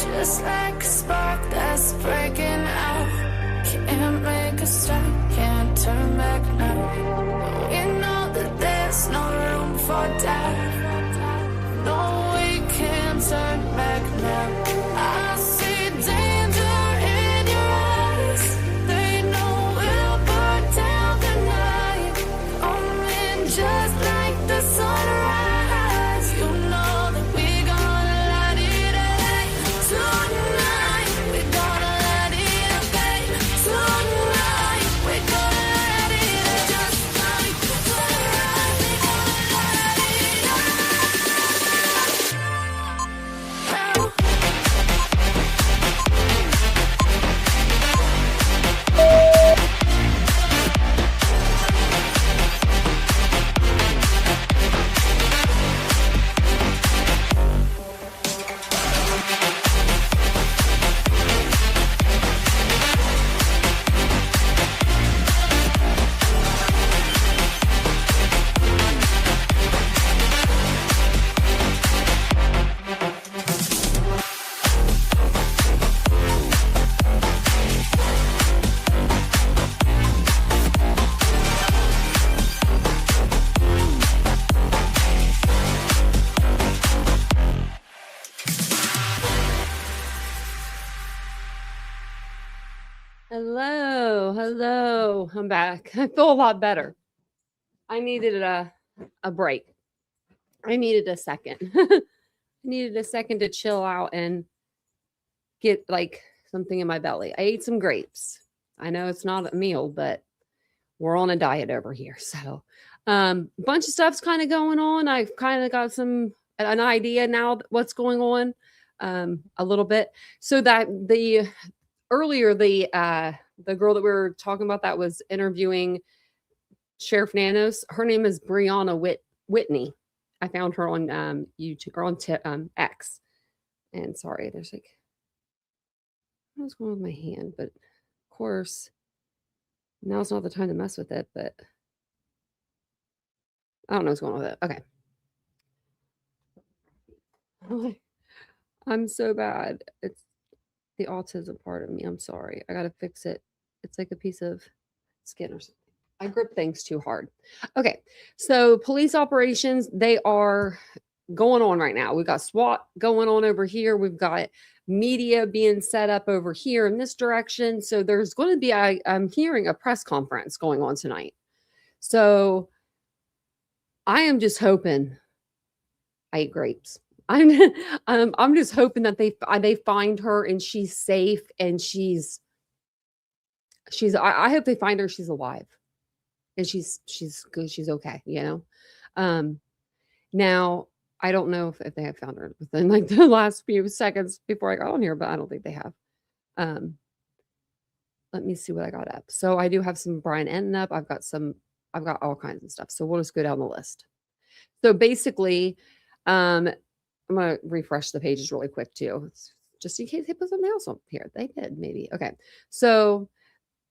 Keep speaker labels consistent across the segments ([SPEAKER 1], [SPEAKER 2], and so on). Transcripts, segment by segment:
[SPEAKER 1] just like a spark that's breaking out. Can't make a stop, can't turn back now. We know that there's no room for doubt. No, we can't turn back now. I see danger in your eyes. They know we'll burn down the night. Coming just like the sunrise. You know that we're gonna light it up tonight. We're gonna light it up, babe. Tonight we're gonna light it up just like the sunrise. We're gonna light it up now.
[SPEAKER 2] Hello. I'm back. I feel a lot better. I needed a break. I needed a second. I needed a second to chill out and get like something in my belly. I ate some grapes. I know it's not a meal, but we're on a diet over here. So bunch of stuff's kind of going on. I've kind of got an idea now what's going on a little bit. So that earlier the girl that we were talking about that was interviewing Sheriff Nanos, her name is Brianna Whitney. I found her on YouTube or on X. And sorry, there's like, what's going on with my hand? But of course, now's not the time to mess with it. But I don't know what's going on with it. Okay. I'm so bad. It's the autism part of me. I'm sorry. I got to fix it. It's like a piece of skin or something. I grip things too hard. Okay. So police operations, they are going on right now. We've got SWAT going on over here. We've got media being set up over here in this direction. So there's going to be, I'm hearing a press conference going on tonight. So I am just hoping I ate grapes. I'm just hoping that they find her and she's safe and she's I hope they find her, she's alive and she's good, she's okay, you know. Now I don't know if they have found her within like the last few seconds before I got on here, but I don't think they have. Let me see what I got up. So I do have some Brian Enton up. I've got all kinds of stuff. So we'll just go down the list. So basically, I'm going to refresh the pages really quick too, just in case they put something else up here. They did maybe. Okay. So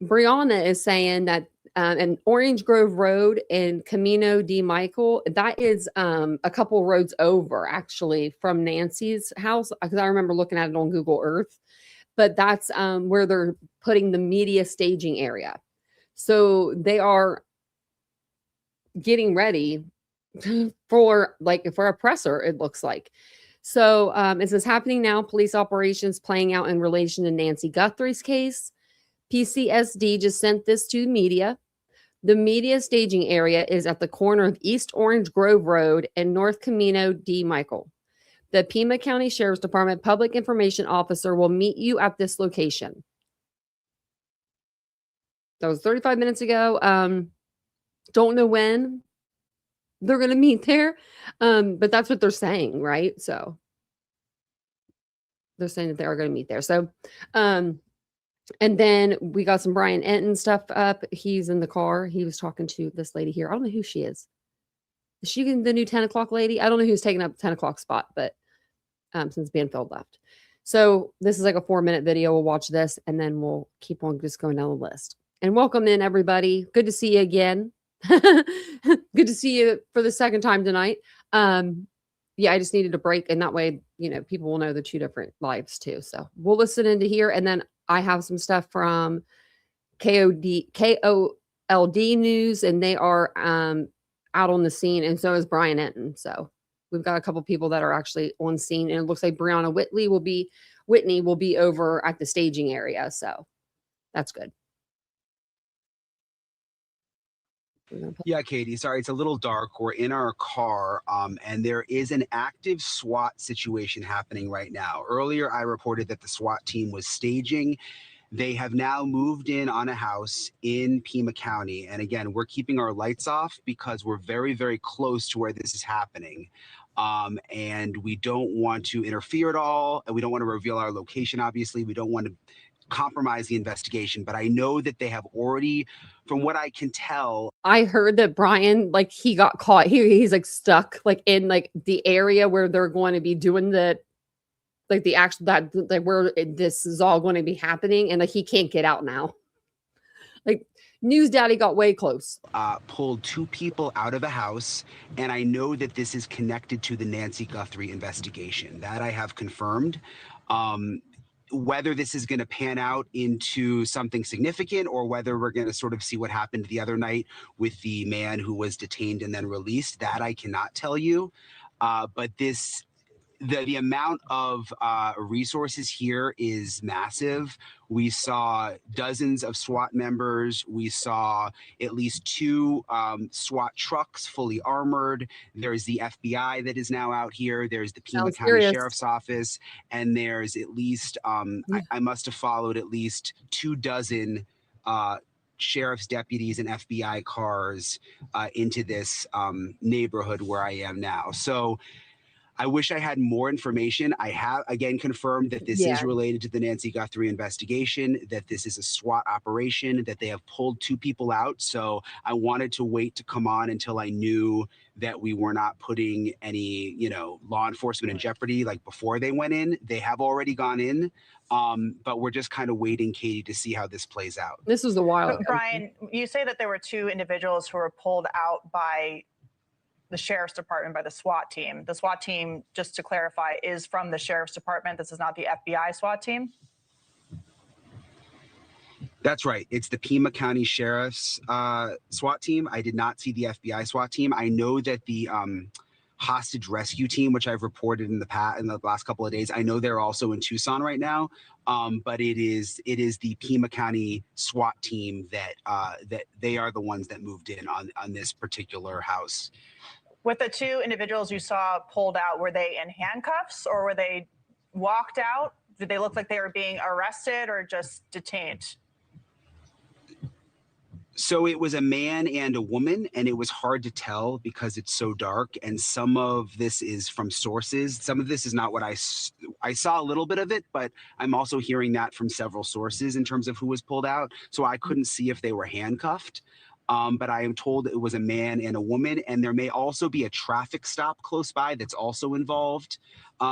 [SPEAKER 2] Brianna is saying that in Orange Grove Road and Camino de Michael, that is a couple roads over actually from Nancy's house, because I remember looking at it on Google Earth, but that's where they're putting the media staging area. So they are getting ready for a presser, it looks like. So this is happening now. Police operations playing out in relation to Nancy Guthrie's case. PCSD just sent this to the media. The media staging area is at the corner of East Orange Grove Road and North Camino de Michael. The Pima County Sheriff's Department Public Information Officer will meet you at this location. That was 35 minutes ago. Don't know when they're going to meet there. But that's what they're saying, right? So they're saying that they are going to meet there. So, and then we got some Brian Enton stuff up. He's in the car. He was talking to this lady here. I don't know who she is. Is she the new 10 o'clock lady? I don't know who's taking up the 10 o'clock spot, but since Banfield left. So this is like a 4-minute video. We'll watch this and then we'll keep on just going down the list. And welcome in, everybody. Good to see you again. Good to see you for the second time tonight. yeah, I just needed a break, and that way, people will know the two different lives too. So we'll listen into here, and then I have some stuff from KOLD News, and they are out on the scene, and so is Brian Enton. So we've got a couple people that are actually on scene, and it looks like Brianna Whitney will be over at the staging area. So that's good.
[SPEAKER 3] Yeah, Katie, sorry, it's a little dark. We're in our car, and there is an active SWAT situation happening right now. Earlier, I reported that the SWAT team was staging. They have now moved in on a house in Pima County. And again, we're keeping our lights off because we're very, very close to where this is happening. And we don't want to interfere at all. And we don't want to reveal our location, obviously. We don't want to compromise the investigation. But I know that they have already, from what I can tell,
[SPEAKER 2] I heard that Brian, like, he got caught. He's like stuck, like, in like the area where they're going to be doing the actual where this is all going to be happening, and like he can't get out now. Like, News Daddy got way close.
[SPEAKER 3] Pulled two people out of a house, and I know that this is connected to the Nancy Guthrie investigation. That I have confirmed. Whether this is going to pan out into something significant, or whether we're going to sort of see what happened the other night with the man who was detained and then released, that I cannot tell you. But the amount of resources here is massive. We saw dozens of SWAT members. We saw at least two SWAT trucks fully armored. There's the FBI that is now out here. There's the Pima County Sheriff's Office. And there's at least, I must have followed at least 24 sheriff's deputies and FBI cars into this neighborhood where I am now. So I wish I had more information. I have, again, confirmed that this is related to the Nancy Guthrie investigation, that this is a SWAT operation, that they have pulled two people out. So I wanted to wait to come on until I knew that we were not putting any, law enforcement in jeopardy, like before they went in. They have already gone in, but we're just kind of waiting, Katie, to see how this plays out.
[SPEAKER 2] This was a while ago.
[SPEAKER 4] Brian, you say that there were two individuals who were pulled out by the Sheriff's Department, by the SWAT team. The SWAT team, just to clarify, is from the Sheriff's Department. This is not the FBI SWAT team?
[SPEAKER 3] That's right. It's the Pima County Sheriff's SWAT team. I did not see the FBI SWAT team. I know that the hostage rescue team, which I've reported in the last couple of days, I know they're also in Tucson right now. But it is the Pima County SWAT team that they are the ones that moved in on this particular house.
[SPEAKER 4] With the two individuals you saw pulled out, were they in handcuffs or were they walked out? Did they look like they were being arrested or just detained?
[SPEAKER 3] So it was a man and a woman, and it was hard to tell because it's so dark. And some of this is from sources. Some of this is not what I saw a little bit of it, but I'm also hearing that from several sources in terms of who was pulled out. So I couldn't see if they were handcuffed. But I am told it was a man and a woman, and there may also be a traffic stop close by that's also involved,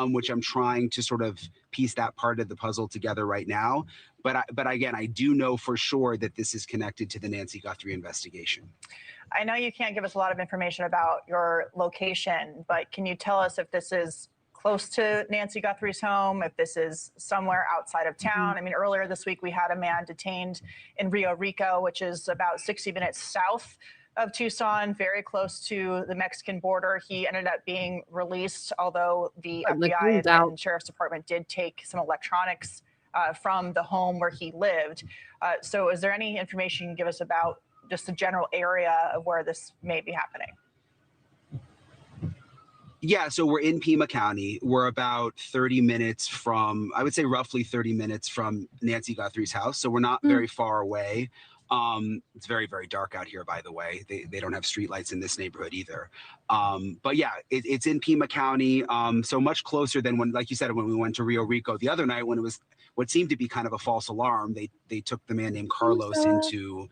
[SPEAKER 3] which I'm trying to sort of piece that part of the puzzle together right now. But again, I do know for sure that this is connected to the Nancy Guthrie investigation.
[SPEAKER 4] I know you can't give us a lot of information about your location, but can you tell us if this is close to Nancy Guthrie's home, if this is somewhere outside of town? I mean, earlier this week, we had a man detained in Rio Rico, which is about 60 minutes south of Tucson, very close to the Mexican border. He ended up being released, although the FBI and Sheriff's Department did take some electronics from the home where he lived. So is there any information you can give us about just the general area of where this may be happening?
[SPEAKER 3] Yeah, so we're in Pima County. We're about 30 minutes from, I would say roughly 30 minutes from Nancy Guthrie's house. So we're not very far away. It's very, very dark out here, by the way. They don't have streetlights in this neighborhood either. But yeah, it's in Pima County. So much closer than when, like you said, when we went to Rio Rico the other night, when it was what seemed to be kind of a false alarm. They took the man named Carlos into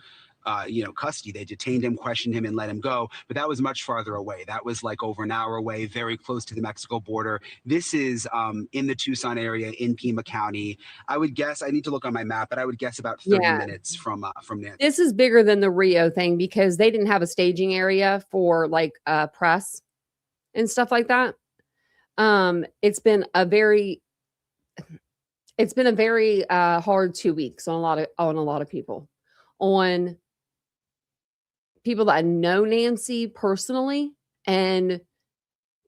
[SPEAKER 3] custody. They detained him, questioned him, and let him go. But that was much farther away. That was like over an hour away, very close to the Mexico border. This is in the Tucson area in Pima County. I would guess, I need to look on my map, but I would guess about 30 minutes from Nancy.
[SPEAKER 2] This is bigger than the Rio thing because they didn't have a staging area for like press and stuff like that. it's been a very hard 2 weeks on a lot of people. On people that know Nancy personally and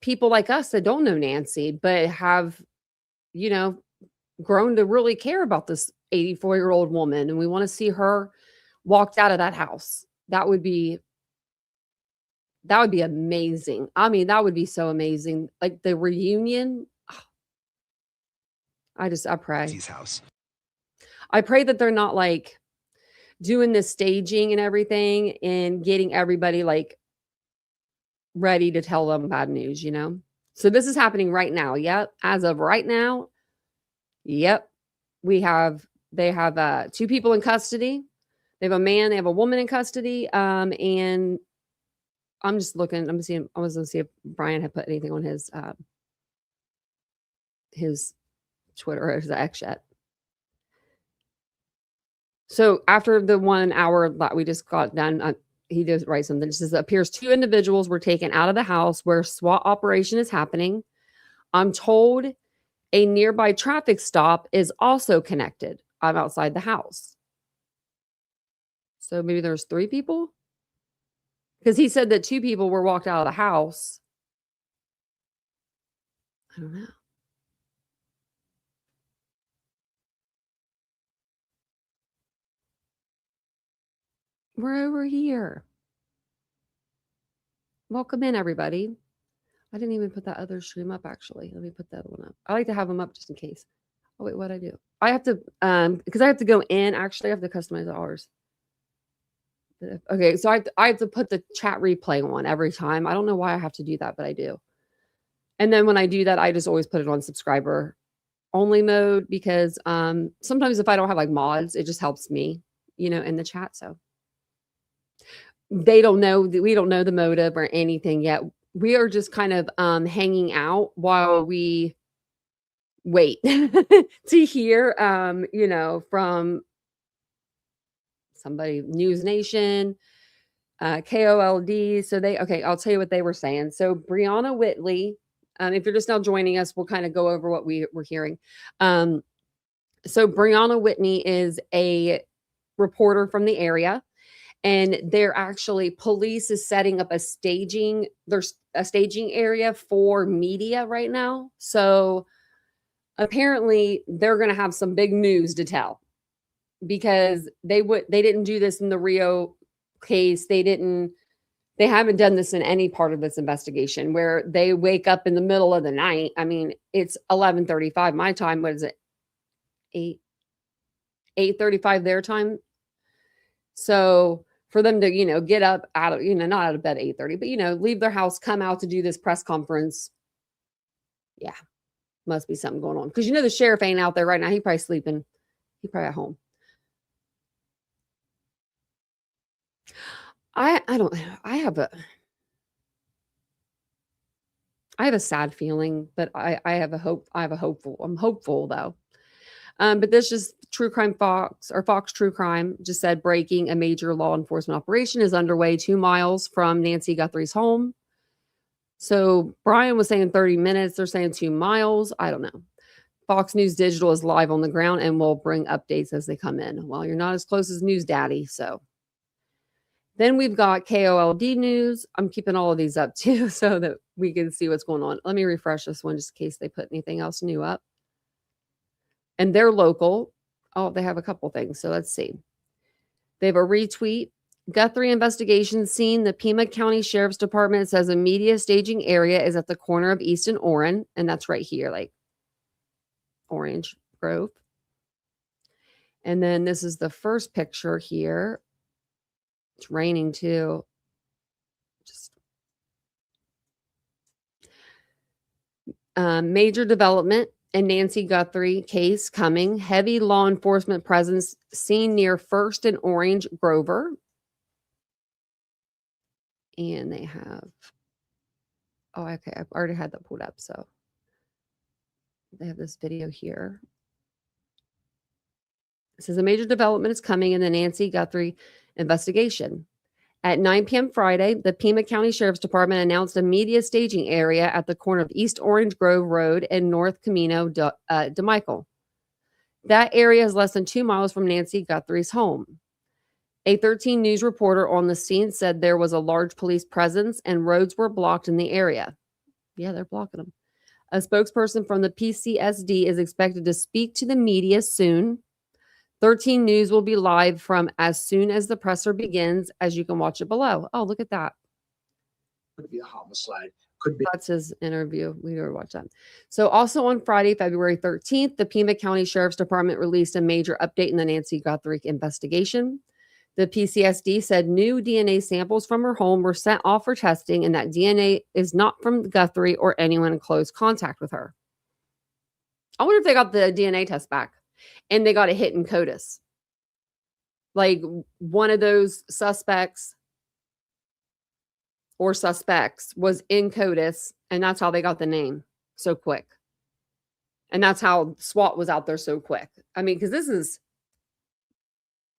[SPEAKER 2] people like us that don't know Nancy, but have, grown to really care about this 84-year-old woman. And we want to see her walked out of that house. That would be amazing. I mean, that would be so amazing. Like the reunion. I pray.
[SPEAKER 3] House.
[SPEAKER 2] I pray that they're not like doing this staging and everything and getting everybody like ready to tell them bad news, So this is happening right now. Yep. As of right now. Yep. They have 2 people in custody. They have a man, they have a woman in custody. And I'm just looking, I was going to see if Brian had put anything on his Twitter or his X yet. So after the 1 hour that we just got done, he does write something. It says, it appears 2 individuals were taken out of the house where SWAT operation is happening. I'm told a nearby traffic stop is also connected. I'm outside the house. So maybe there's 3 people? Because he said that 2 people were walked out of the house. I don't know. We're over here. Welcome in, everybody. I didn't even put that other stream up, actually. Let me put that one up. I like to have them up just in case. Oh, wait, what'd I do? I have to, because I have to go in. Actually, I have to customize ours. Okay, so I have to put the chat replay on every time. I don't know why I have to do that, but I do. And then when I do that, I just always put it on subscriber only mode because sometimes if I don't have like mods, it just helps me, in the chat. So they don't know that we don't know the motive or anything yet. We are just kind of hanging out while we wait to hear, from somebody, News Nation, KOLD. So I'll tell you what they were saying. So Brianna Whitley, if you're just now joining us, we'll kind of go over what we're hearing. So Brianna Whitney is a reporter from the area. And they're actually, police is setting up there's a staging area for media right now. So apparently they're going to have some big news to tell because they didn't do this in the Rio case. They haven't done this in any part of this investigation where they wake up in the middle of the night. I mean, it's 11:35 my time. What is it? 8:35 their time. So for them to, get up out of, not out of bed at 8:30, but, leave their house, come out to do this press conference. Yeah, must be something going on. Because, the sheriff ain't out there right now. He probably sleeping. He probably at home. I don't know. I have a sad feeling, but I have a hope. I'm hopeful though. But this just Fox True Crime just said breaking, a major law enforcement operation is underway 2 miles from Nancy Guthrie's home. So Brian was saying 30 minutes. They're saying 2 miles. I don't know. Fox News Digital is live on the ground and will bring updates as they come in. Well, you're not as close as News Daddy. So then we've got KOLD News. I'm keeping all of these up too so that we can see what's going on. Let me refresh this one just in case they put anything else new up. And they're local. Oh, they have a couple things. So let's see. They have a retweet. Guthrie investigation scene. The Pima County Sheriff's Department says a media staging area is at the corner of East and Oren. And that's right here, like Orange Grove. And then this is the first picture here. It's raining too. Major development in Nancy Guthrie case coming. Heavy law enforcement presence seen near First and Orange Grover. And they have, oh, okay, I've already had that pulled up. So they have this video here. It says a major development is coming in the Nancy Guthrie investigation. At 9 p.m. Friday, the Pima County Sheriff's Department announced a media staging area at the corner of East Orange Grove Road and North Camino de Michael. That area is less than 2 miles from Nancy Guthrie's home. A 13 News reporter on the scene said there was a large police presence and roads were blocked in the area. Yeah, they're blocking them. A spokesperson from the PCSD is expected to speak to the media soon. 13 News will be live from as soon as the presser begins, as you can watch it below. Oh, look at that.
[SPEAKER 5] Could be a homicide. Could be.
[SPEAKER 2] That's his interview. We already watched that. So also on Friday, February 13th, the Pima County Sheriff's Department released a major update in the Nancy Guthrie investigation. The PCSD said new DNA samples from her home were sent off for testing and that DNA is not from Guthrie or anyone in close contact with her. I wonder if they got the DNA test back and they got a hit in CODIS. Like one of those suspects or suspects was in CODIS and that's how they got the name so quick. And that's how SWAT was out there so quick. I mean, because this is,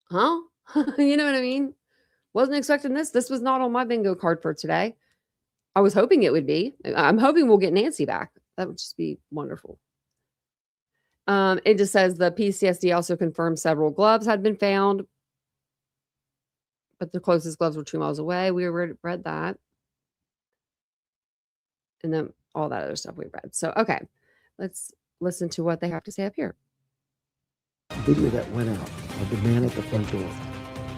[SPEAKER 2] you know what I mean? Wasn't expecting this. This was not on my bingo card for today. I was hoping it would be. I'm hoping we'll get Nancy back. That would just be wonderful. It just says the PCSD also confirmed several gloves had been found, but the closest gloves were 2 miles away. We read that. And then all that other stuff we read. So, okay, let's listen to what they have to say up here.
[SPEAKER 5] Video that went out of the man at the front door.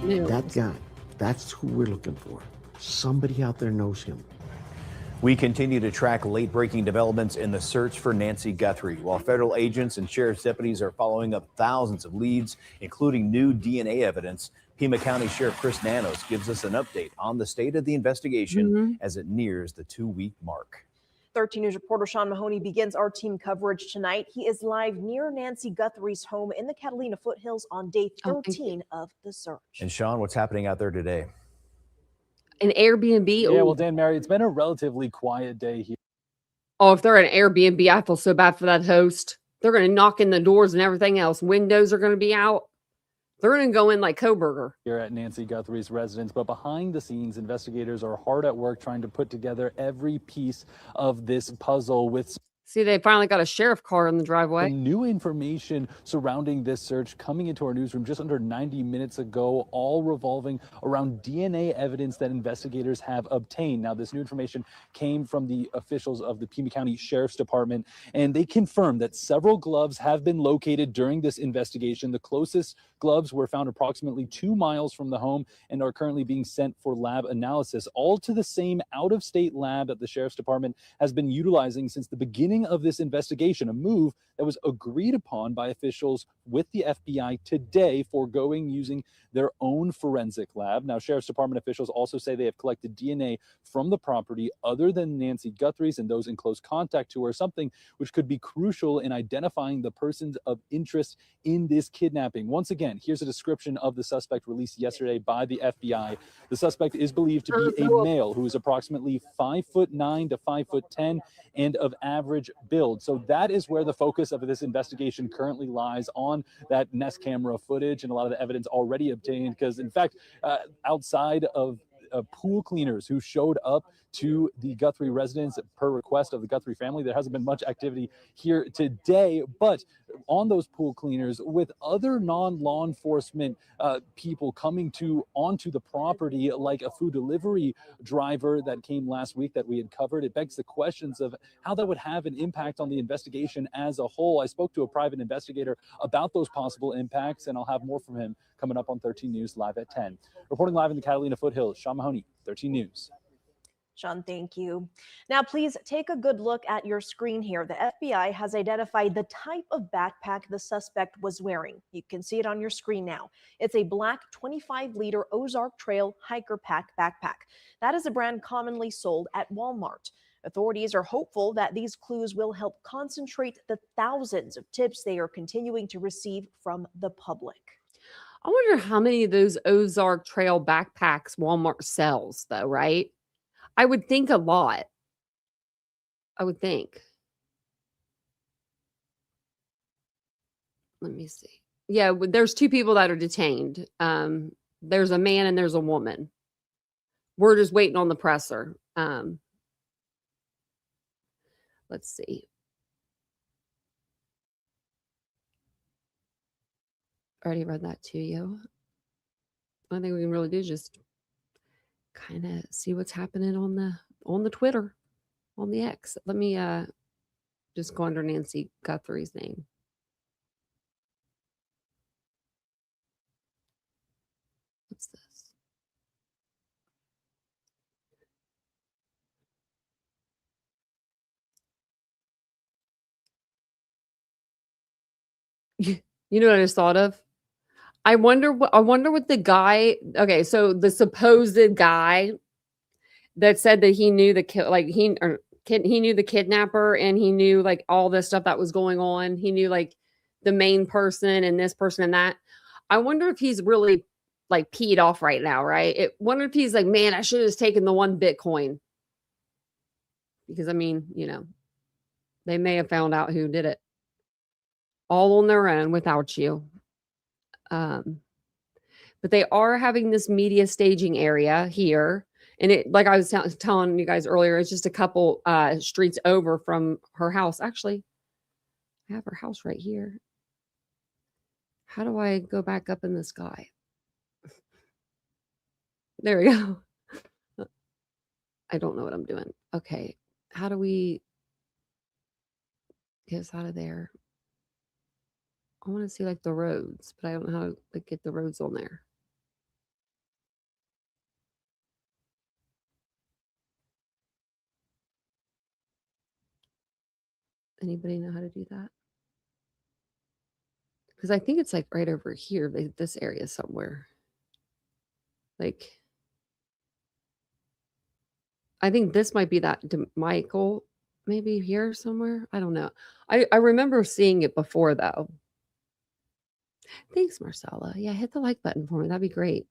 [SPEAKER 2] New.
[SPEAKER 5] That guy, that's who we're looking for. Somebody out there knows him.
[SPEAKER 6] We continue to track late-breaking developments in the search for Nancy Guthrie, while federal agents and sheriff's deputies are following up thousands of leads, including new DNA evidence. Pima County Sheriff Chris Nanos gives us an update on the state of the investigation as it nears the 2-week mark.
[SPEAKER 7] 13 News reporter Sean Mahoney begins our team coverage tonight. He is live near Nancy Guthrie's home in the Catalina foothills on day 13 of the search.
[SPEAKER 6] And Sean, what's happening out there today?
[SPEAKER 2] An Airbnb.
[SPEAKER 8] Yeah, well, Dan, Mary, it's been a relatively quiet day here.
[SPEAKER 2] Oh, if they're an Airbnb, I feel so bad for that host. They're going to knock in the doors and everything else. Windows are going to be out. They're going to go in like Koberger.
[SPEAKER 8] Here at Nancy Guthrie's residence, but behind the scenes, investigators are hard at work trying to put together every piece of this puzzle with...
[SPEAKER 2] See, they finally got a sheriff car in the driveway.
[SPEAKER 8] New information surrounding this search coming into our newsroom just under 90 minutes ago, all revolving around DNA evidence that investigators have obtained. Now, this new information came from the officials of the Pima County Sheriff's Department, and they confirmed that several gloves have been located during this investigation. The closest gloves were found approximately 2 miles from the home and are currently being sent for lab analysis, all to the same out-of-state lab that the Sheriff's Department has been utilizing since the beginning of this investigation, a move that was agreed upon by officials with the FBI today, foregoing using their own forensic lab. Now, Sheriff's Department officials also say they have collected DNA from the property other than Nancy Guthrie's and those in close contact to her, something which could be crucial in identifying the persons of interest in this kidnapping. Once again, here's a description of the suspect released yesterday by the FBI. The suspect is believed to be a male who is approximately 5'9" to 5'10" and of average build. So that is where the focus of this investigation currently lies, on that Nest camera footage and a lot of the evidence already obtained. Because in fact, outside of pool cleaners who showed up to the Guthrie residence per request of the Guthrie family, there hasn't been much activity here today. But on those pool cleaners, with other non-law enforcement people coming onto the property, like a food delivery driver that came last week that we had covered, it begs the questions of how that would have an impact on the investigation as a whole. I spoke to a private investigator about those possible impacts, and I'll have more from him coming up on 13 News live at 10. Reporting live in the Catalina foothills, Sean Mahoney, 13 News.
[SPEAKER 7] Sean, thank you. Now, please take a good look at your screen here. The FBI has identified the type of backpack the suspect was wearing. You can see it on your screen now. It's a black 25-liter Ozark Trail Hiker Pack backpack. That is a brand commonly sold at Walmart. Authorities are hopeful that these clues will help concentrate the thousands of tips they are continuing to receive from the public.
[SPEAKER 2] I wonder how many of those Ozark Trail backpacks Walmart sells, though, right? I would think a lot. I would think. Let me see. Yeah, there's 2 people that are detained. There's a man and there's a woman. we're just waiting on the presser. Let's see. Already read that to you. I think we can really do is just kind of see what's happening on the Twitter, on the X. Let me just go under Nancy Guthrie's name. What's this? You know what I just thought of? I wonder what the guy. Okay, so the supposed guy that said that he knew the he knew the kidnapper and he knew like all this stuff that was going on. He knew like the main person and this person and that. I wonder if he's really like peed off right now, right? Wonder if he's like, man, I should have just taken the one Bitcoin. Because I mean, they may have found out who did it all on their own without you. But they are having this media staging area here. And it, like I was telling you guys earlier, it's just a couple streets over from her house. Actually, I have her house right here. How do I go back up in the sky? There we go. I don't know what I'm doing. Okay. How do we get us out of there? I want to see like the roads, but I don't know how to get the roads on there. Anybody know how to do that? Because I think it's like right over here, this area somewhere. Like, I think this might be that Michael, maybe here somewhere. I don't know. I remember seeing it before though. Thanks, Marcella. Yeah, hit the like button for me. That'd be great.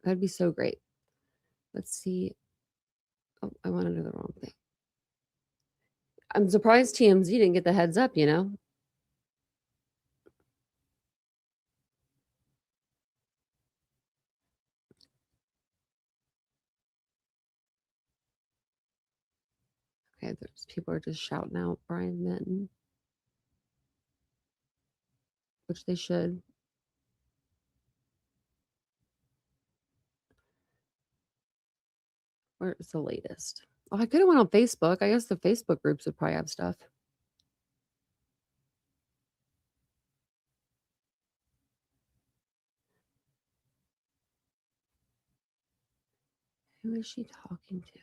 [SPEAKER 2] That'd be so great. Let's see. Oh, I want to do the wrong thing. I'm surprised TMZ didn't get the heads up, Okay, there's people are just shouting out Brian Minton, which they should. Where's the latest? Oh, I could have went on Facebook. I guess the Facebook groups would probably have stuff. Who is she talking to?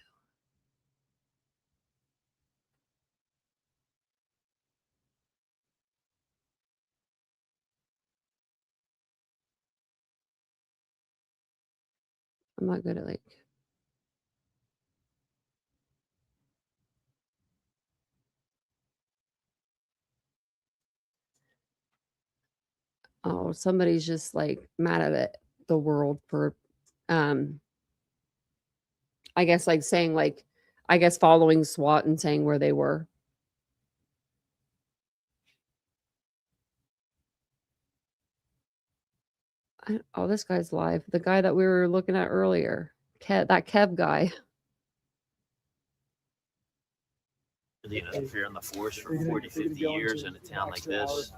[SPEAKER 2] I'm not good at like. Oh, somebody's just like mad at it, the world for, I guess like saying like, I guess following SWAT and saying where they were. Oh, this guy's live. The guy that we were looking at earlier, that Kev guy.
[SPEAKER 9] If you're in the force for 40, 50 years in a town like this,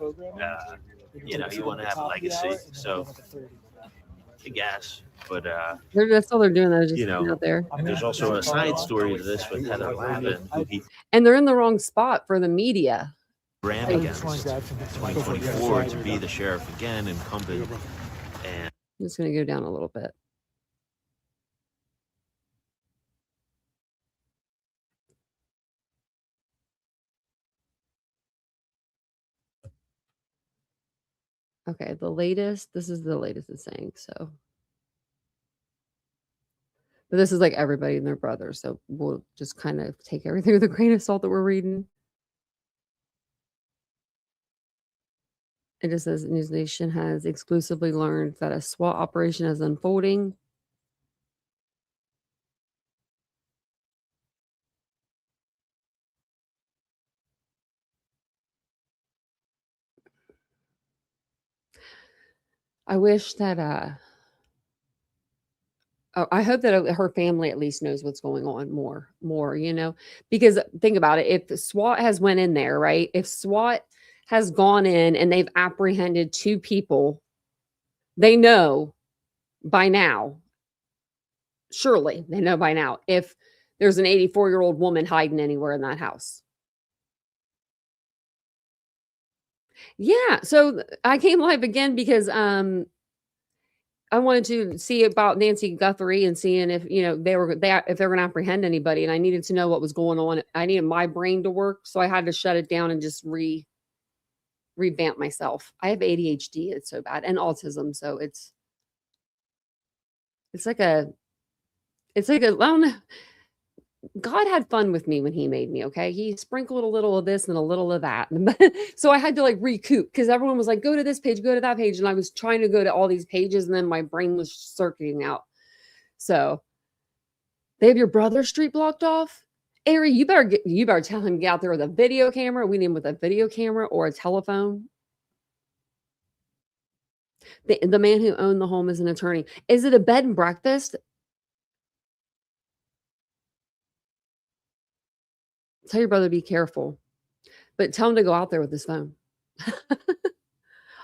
[SPEAKER 9] you want to have a legacy. So, I guess, but
[SPEAKER 2] that's all they're doing. They're just out there.
[SPEAKER 9] There's also a side story to this with Heather Lavin, who he
[SPEAKER 2] and they're in the wrong spot for the media.
[SPEAKER 9] Ran against 2024 to be the sheriff again, incumbent. And
[SPEAKER 2] I'm just going to go down a little bit. Okay, this is the latest it's saying, so. But this is like everybody and their brother, so we'll just kind of take everything with a grain of salt that we're reading. It just says News Nation has exclusively learned that a SWAT operation is unfolding. I wish that I hope that her family at least knows what's going on more, because think about it. If SWAT has went in there, right? If SWAT has gone in and they've apprehended 2 people, they know by now, surely they know by now, if there's an 84-year-old woman hiding anywhere in that house. Yeah. So I came live again because, I wanted to see about Nancy Guthrie and seeing if, if they're going to apprehend anybody, and I needed to know what was going on. I needed my brain to work, so I had to shut it down and just revamp myself. I have ADHD, it's so bad, and autism, so it's like a I don't know. God had fun with me when he made me, okay? He sprinkled a little of this and a little of that. So I had to like recoup because everyone was like, go to this page, go to that page. And I was trying to go to all these pages and then my brain was circuiting out. So they have your brother's street blocked off. Ari, you better tell him to get out there with a video camera. We need him with a video camera or a telephone. The man who owned the home is an attorney. Is it a bed and breakfast? Tell your brother to be careful, but tell him to go out there with his phone.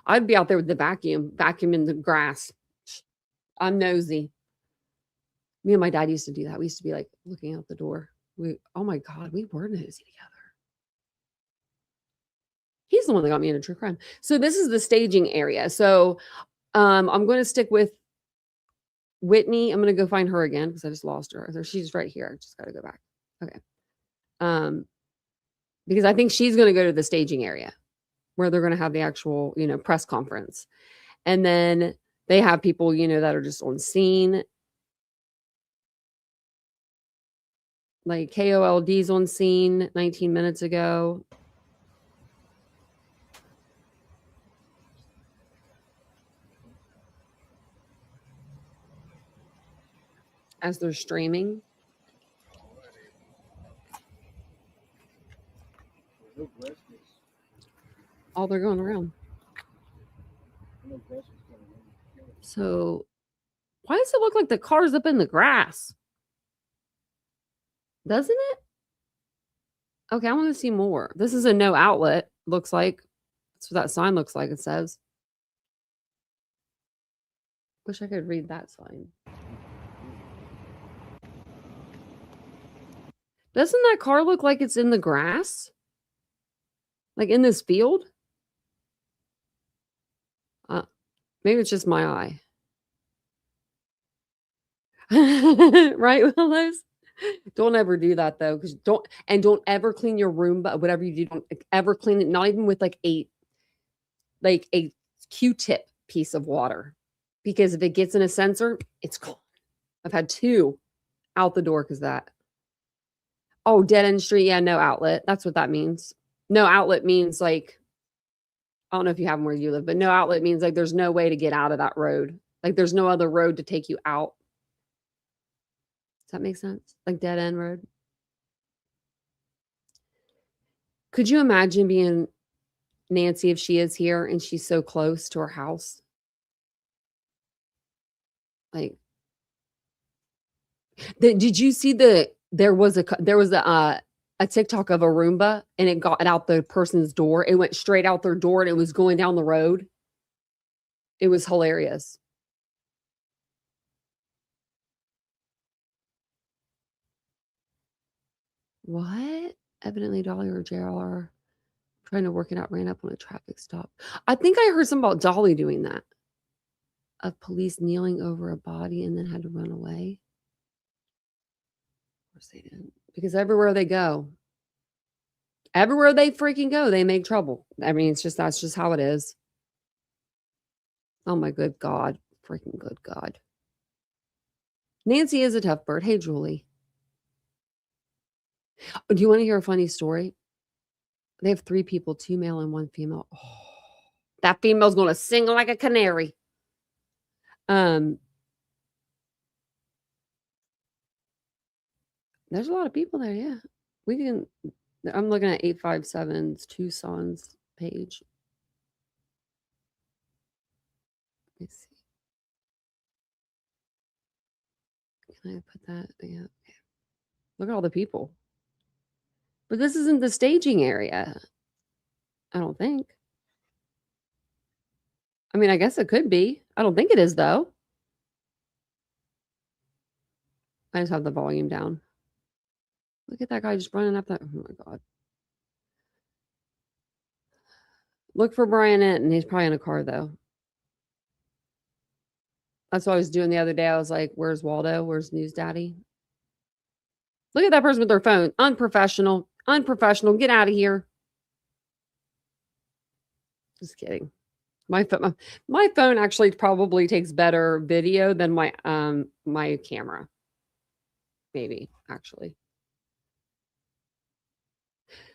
[SPEAKER 2] I'd be out there with the vacuuming the grass. I'm nosy. Me and my dad used to do that. We used to be like looking out the door. Oh my God, we were nosy together. He's the one that got me into true crime. So this is the staging area. So I'm going to stick with Whitney. I'm going to go find her again because I just lost her. So she's right here. I just got to go back. Okay. Because I think she's going to go to the staging area where they're going to have the actual, press conference. And then they have people, that are just on scene. Like KOLD's on scene 19 minutes ago. As they're streaming. Oh, they're going around. So why does it look like the car's up in the grass? Doesn't it? Okay, I want to see more. This is a no outlet, looks like. That's what that sign looks like, it says. Wish I could read that sign. Doesn't that car look like it's in the grass? Like in this field? Maybe it's just my eye. Right, Willows? Don't ever do that though, because don't ever clean your room, but whatever you do, don't ever clean it, not even with like a Q-tip piece of water. Because if it gets in a sensor, it's gone. I've had 2 out the door because that. Oh, dead end street. Yeah, no outlet. That's what that means. No outlet means like, I don't know if you have them where you live, but no outlet means like there's no way to get out of that road. Like there's no other road to take you out. Does that make sense? Like dead end road. Could you imagine being Nancy if she is here and she's so close to her house? Like, did you see there was a TikTok of a Roomba and it got out the person's door. It went straight out their door and it was going down the road. It was hilarious. What? Evidently Dolly or JR trying to work it out, ran up on a traffic stop. I think I heard something about Dolly doing that. Of police kneeling over a body and then had to run away. Of course they didn't. Because everywhere they go, everywhere they freaking go, they make trouble. I mean, that's just how it is. Oh my good God. Freaking good God. Nancy is a tough bird. Hey, Julie. Do you want to hear a funny story? They have 3 people, 2 male and 1 female. Oh, that female's going to sing like a canary. There's a lot of people there, yeah. I'm looking at 857's Tucson's page. Let me see. I put that? Yeah. Look at all the people. But this isn't the staging area. I don't think. I mean, I guess it could be. I don't think it is, though. I just have the volume down. Look at that guy just running up that. Oh my God. Look for Brian Enton. He's probably in a car, though. That's what I was doing the other day. I was like, where's Waldo? Where's News Daddy? Look at that person with their phone. Unprofessional. Unprofessional. Get out of here. Just kidding. My phone actually probably takes better video than my my camera. Maybe, actually.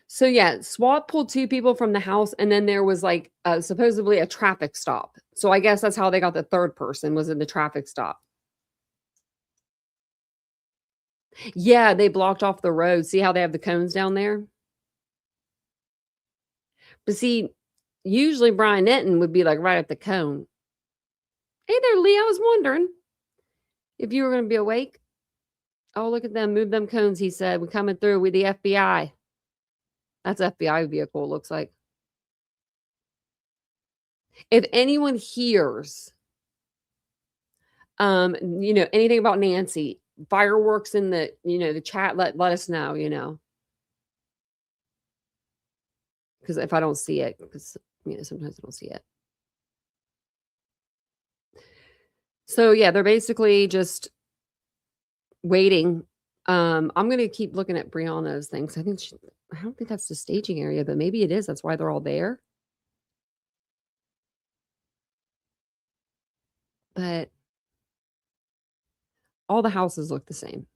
[SPEAKER 2] So yeah, SWAT pulled 2 people from the house, and then there was like supposedly a traffic stop. So I guess that's how they got the 3rd person, was in the traffic stop. Yeah, they blocked off the road. See how they have the cones down there? But see, usually Brian Enton would be like right at the cone. Hey there, Lee. I was wondering if you were going to be awake. Oh, look at them. Move them cones, he said. We're coming through with the FBI. That's FBI vehicle, it looks like. If anyone hears, anything about Nancy, fireworks in the, the chat, let us know, Because if I don't see it, because, sometimes I don't see it. So, yeah, they're basically just waiting. I'm going to keep looking at Brianna's things. I don't think that's the staging area, but maybe it is. That's why they're all there. But all the houses look the same.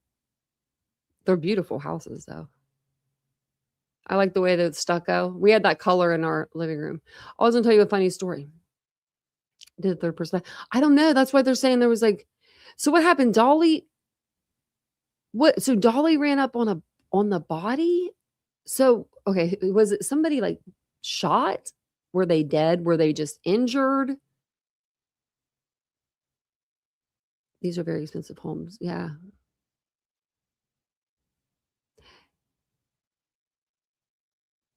[SPEAKER 2] They're beautiful houses, though. I like the way they're stucco. We had that color in our living room. I was going to tell you a funny story. Did the 3rd person? I don't know. That's why they're saying there was like. So what happened? Dolly. What? So Dolly ran up on the body. So okay, was it somebody like shot? Were they dead? Were they just injured? These are very expensive homes. Yeah.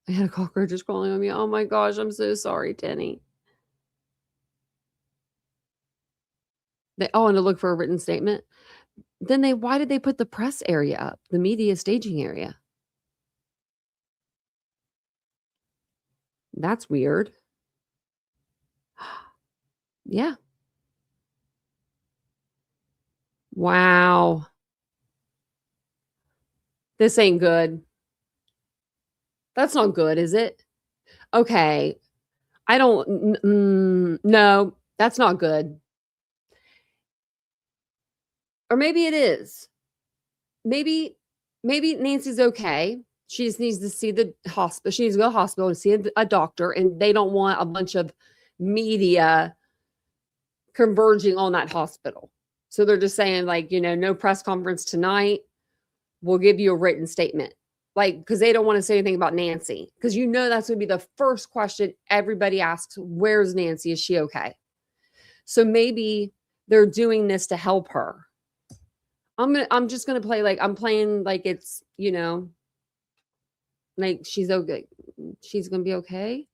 [SPEAKER 2] I had a cockroach just crawling on me. Oh my gosh, I'm so sorry, Tenny. And to look for a written statement. Then why did they put the press area up? The media staging area. That's weird. Yeah. Wow. This ain't good. That's not good, is it? Okay. I don't, no, that's not good. Or maybe it is. Maybe Nancy's okay. She just needs to see the hospital. She needs to go to the hospital and see a doctor, and they don't want a bunch of media converging on that hospital. So they're just saying, like, no press conference tonight. We'll give you a written statement. Like, because they don't want to say anything about Nancy. Because that's going to be the first question everybody asks. Where's Nancy? Is she okay? So maybe they're doing this to help her. I'm just gonna play like I'm playing like it's, like she's okay. She's gonna be okay.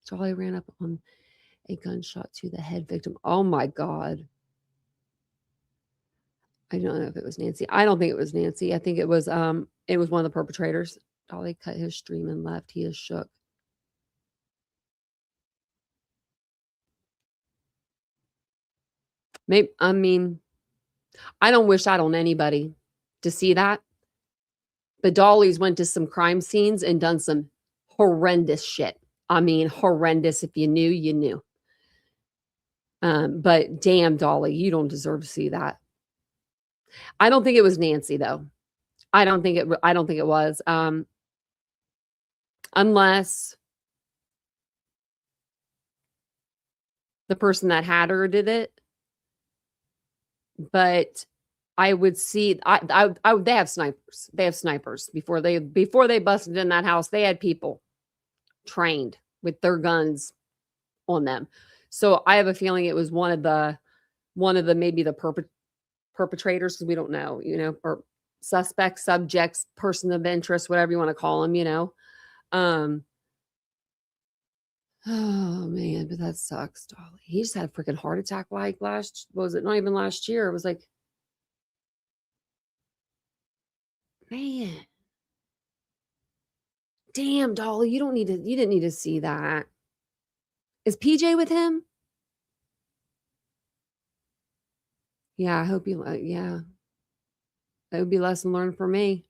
[SPEAKER 2] Charlie ran up on a gunshot to the head victim. Oh my God. I don't know if it was Nancy. I don't think it was Nancy. I think it was one of the perpetrators. Dolly cut his stream and left. He is shook. Maybe, I don't wish that on anybody to see that. But Dolly's went to some crime scenes and done some horrendous shit. Horrendous. If you knew, you knew. But damn, Dolly, you don't deserve to see that. I don't think it was Nancy, though. I don't think it was. Unless the person that had her did it. But I would see. They have snipers. They have snipers before they busted in that house. They had people trained with their guns on them. So I have a feeling it was one of the maybe the perpetrators, because we don't know, or suspects, subjects, person of interest, whatever you want to call them, Oh man, but that sucks, Dolly. He just had a freaking heart attack like was it not even last year? It was like, man. Damn, Dolly, you didn't need to see that. Is PJ with him? Yeah, I hope you yeah. That would be lesson learned for me.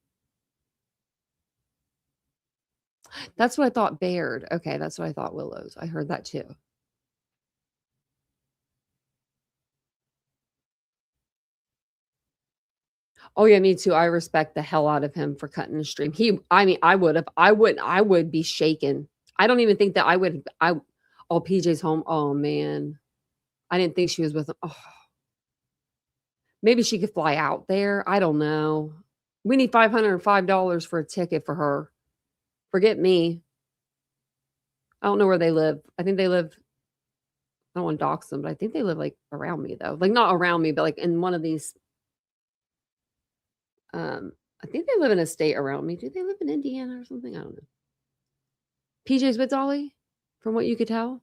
[SPEAKER 2] That's what I thought, Baird. Okay, that's what I thought, Willows. I heard that too. Oh yeah, me too. I respect the hell out of him for cutting the stream. I would be shaken. I don't even think that oh, PJ's home. Oh man. I didn't think she was with him. Oh. Maybe she could fly out there. I don't know. We need $505 for a ticket for her. Forget me. I don't know where they live. I think they live, I don't want to dox them, but I think they live like around me though. Like not around me, but like in one of these. I think they live in a state around me. Do they live in Indiana or something? I don't know. PJ's with Dolly, from what you could tell.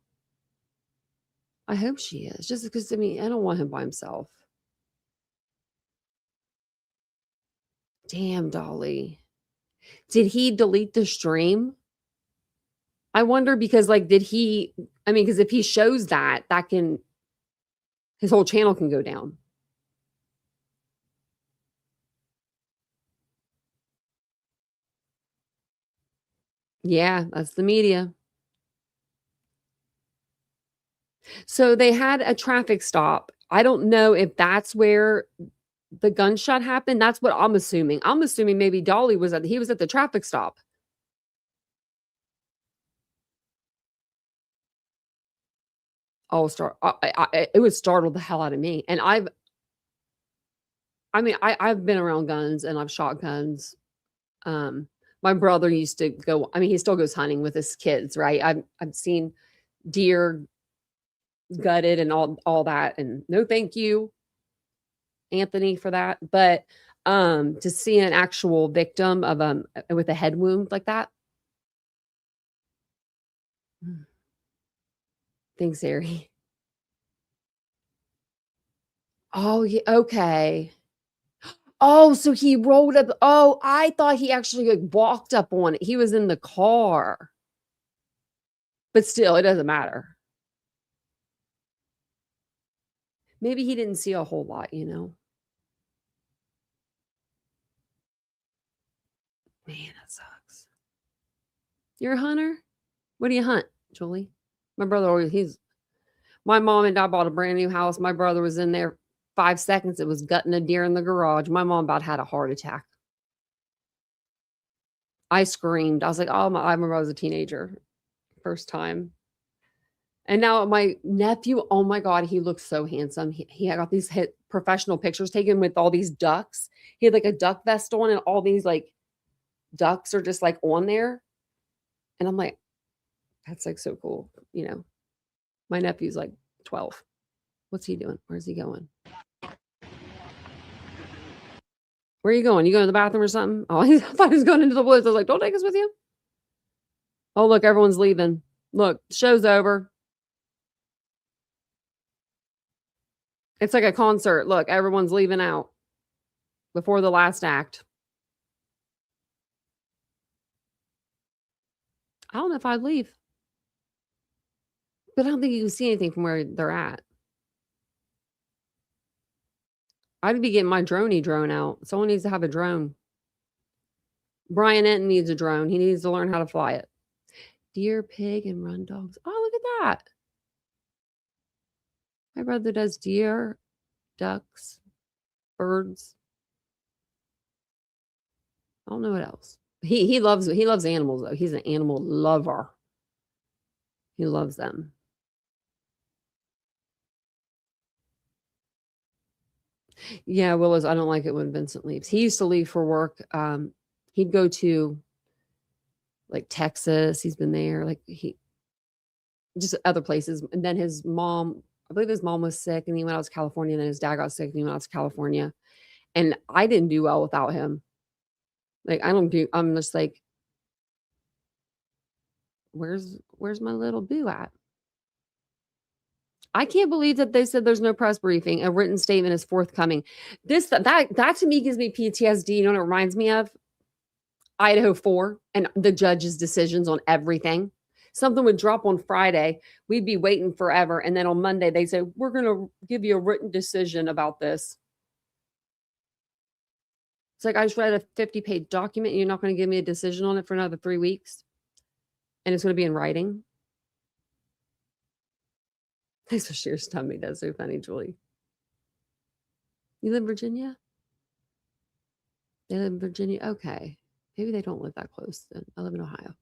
[SPEAKER 2] I hope she is. Just because, I don't want him by himself. Damn, Dolly. Did he delete the stream? I wonder because, because if he shows that his whole channel can go down. Yeah, that's the media. So they had a traffic stop. I don't know if that's where the gunshot happened. That's what I'm assuming. I'm assuming maybe Dolly was at the traffic stop. Oh, it would startle the hell out of me. And I've been around guns and I've shot guns. My brother used to go, he still goes hunting with his kids, right? I've seen deer gutted and all that, and no thank you, Anthony, for that. But to see an actual victim of with a head wound like that. Thanks, Ari. Oh, yeah, okay. Oh, so he rolled up. Oh, I thought he actually walked up on it. He was in the car. But still, it doesn't matter. Maybe he didn't see a whole lot, Man, that sucks. You're a hunter? What do you hunt, Julie? My brother my mom and dad bought a brand new house. My brother was in there 5 seconds. It was gutting a deer in the garage. My mom about had a heart attack. I screamed. I was like, I remember I was a teenager. First time. And now my nephew, oh my God, he looks so handsome. He got these professional pictures taken with all these ducks. He had like a duck vest on and all these ducks are just on there. And I'm like, that's so cool. My nephew's 12. What's he doing? Where's he going? Where are you going? You going to the bathroom or something? Oh, I thought he was going into the woods. I was like, don't take us with you. Oh, look, everyone's leaving. Look, show's over. It's like a concert. Look, everyone's leaving out before the last act. I don't know if I'd leave. But I don't think you can see anything from where they're at. I'd be getting my drone out. Someone needs to have a drone. Brian Enton needs a drone. He needs to learn how to fly it. Deer, pig, and run dogs. Oh, look at that. My brother does deer, ducks, birds. I don't know what else. He loves animals though. He's an animal lover. He loves them. Yeah, Willis, I don't like it when Vincent leaves. He used to leave for work. He'd go to like Texas. He's been there, like he just other places. And then his mom, I believe his mom was sick and he went out to California, and then his dad got sick and he went out to California. And I didn't do well without him. Like I'm just like, where's my little boo at? I can't believe that they said there's no press briefing. A written statement is forthcoming. That to me gives me PTSD. You know what it reminds me of? Idaho 4 and the judge's decisions on everything. Something would drop on Friday. We'd be waiting forever. And then on Monday, they say, we're going to give you a written decision about this. It's like, I just read a 50-page document. And you're not going to give me a decision on it for another 3 weeks. And it's going to be in writing. Thanks for sharing tummy. That's so funny, Julie. You live in Virginia? They live in Virginia? Okay. Maybe they don't live that close then. I live in Ohio.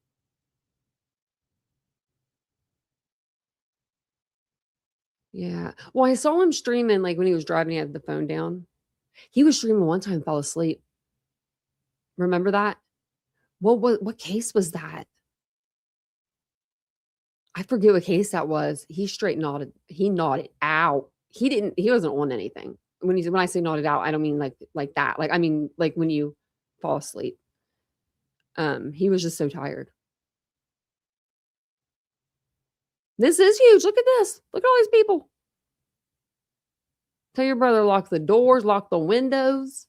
[SPEAKER 2] Yeah. Well, I saw him streaming like when he was driving, he had the phone down. He was streaming one time and fell asleep. Remember that? What case was that? I forget what case that was. He straight nodded. He nodded out. He wasn't on anything. When I say nodded out, I don't mean like that. Like I mean like when you fall asleep. He was just so tired. This is huge. Look at this. Look at all these people. Tell your brother lock the doors, lock the windows.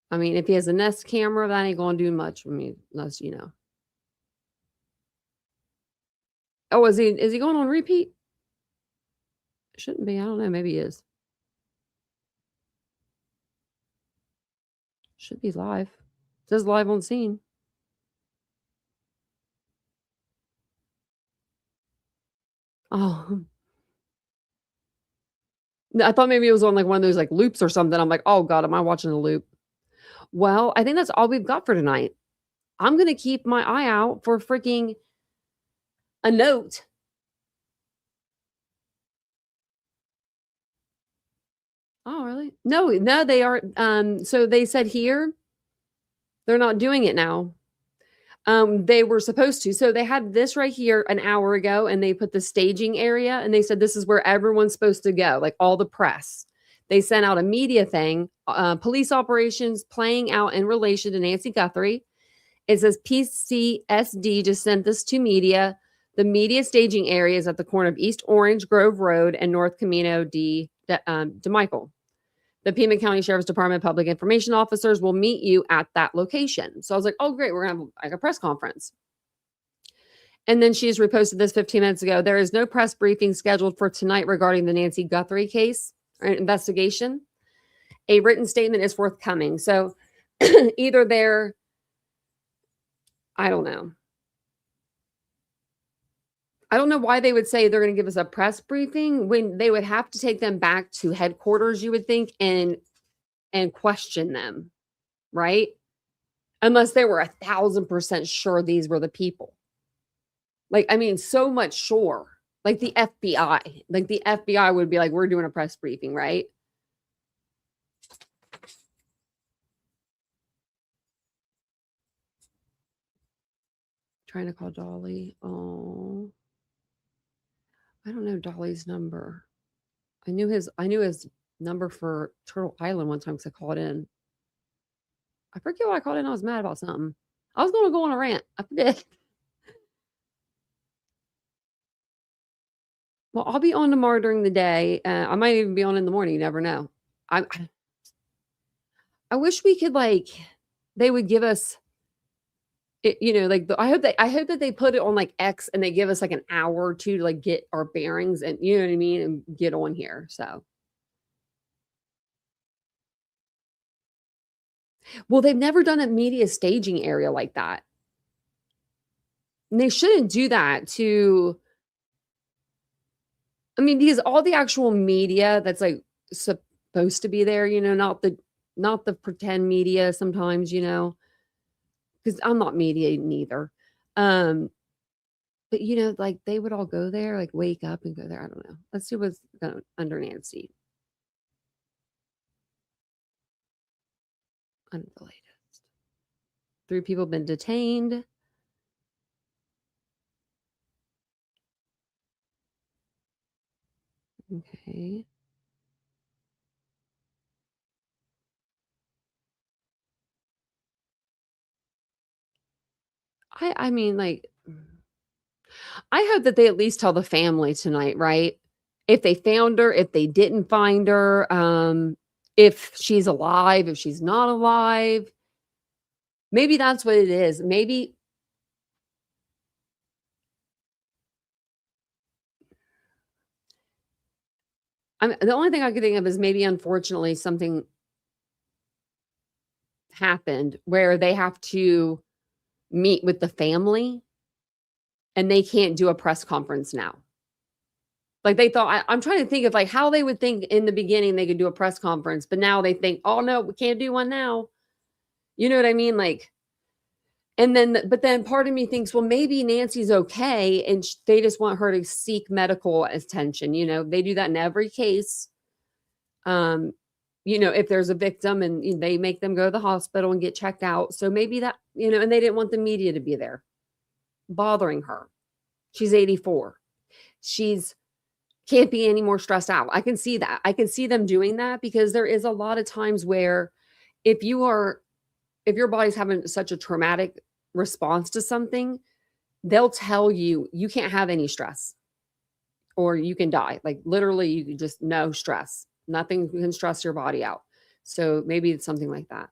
[SPEAKER 2] I mean, if he has a Nest camera, that ain't going to do much for me, unless you know. Oh, is he going on repeat? Shouldn't be. I don't know. Maybe he is. Should be live. It says live on scene. Oh. I thought maybe it was on like one of those like loops or something. I'm like, oh God, am I watching a loop? Well, I think that's all we've got for tonight. I'm going to keep my eye out for freaking a note. Oh, really? No, they are. So they said here, they're not doing it now. They were supposed to. So they had this right here an hour ago, and they put the staging area, and they said this is where everyone's supposed to go, like all the press. They sent out a media thing, police operations playing out in relation to Nancy Guthrie. It says PCSD just sent this to media. The media staging area is at the corner of East Orange Grove Road and North Camino de Michael. The Pima County Sheriff's Department public information officers will meet you at that location. So I was like, oh, great. We're going to have like a press conference. And then she just reposted this 15 minutes ago. There is no press briefing scheduled for tonight regarding the Nancy Guthrie case or investigation. A written statement is forthcoming. So either they're, I don't know. I don't know why they would say they're going to give us a press briefing when they would have to take them back to headquarters, you would think, and question them, right? Unless they were 1,000% sure these were the people. Like, I mean, so much sure. Like the FBI. Like the FBI would be like, we're doing a press briefing, right? Trying to call Dolly. Oh. I don't know Dolly's number. I knew his number for Turtle Island one time because I called in. I forget why I called in. I was mad about something. I was going to go on a rant. I forget. Well, I'll be on tomorrow during the day. I might even be on in the morning. You never know. I wish we could they would give us, I hope that they put it on like X and they give us like an hour or two to like get our bearings and you know what I mean and get on here. So, well, they've never done a media staging area like that. And they shouldn't do that because all the actual media that's like supposed to be there, not the pretend media sometimes, because I'm not media neither. But, like, they would all go there, like, wake up and go there. I don't know. Let's see what's under Nancy. Under the latest. 3 people have been detained. Okay. I mean, like, I hope that they at least tell the family tonight, right? If they found her, if they didn't find her, if she's alive, if she's not alive. Maybe that's what it is. Maybe the only thing I could think of is maybe unfortunately something happened where they have to meet with the family and they can't do a press conference now. Like they thought, I'm trying to think of like how they would think in the beginning they could do a press conference, but now they think, oh no, we can't do one now. You know what I mean? Like, but then part of me thinks, well, maybe Nancy's okay and they just want her to seek medical attention. They do that in every case. If there's a victim and they make them go to the hospital and get checked out. So maybe that, and they didn't want the media to be there bothering her. She's 84. She's can't be any more stressed out. I can see that. I can see them doing that because there is a lot of times where if your body's having such a traumatic response to something, they'll tell you can't have any stress or you can die. Like literally you can just no stress. Nothing can stress your body out. So maybe it's something like that.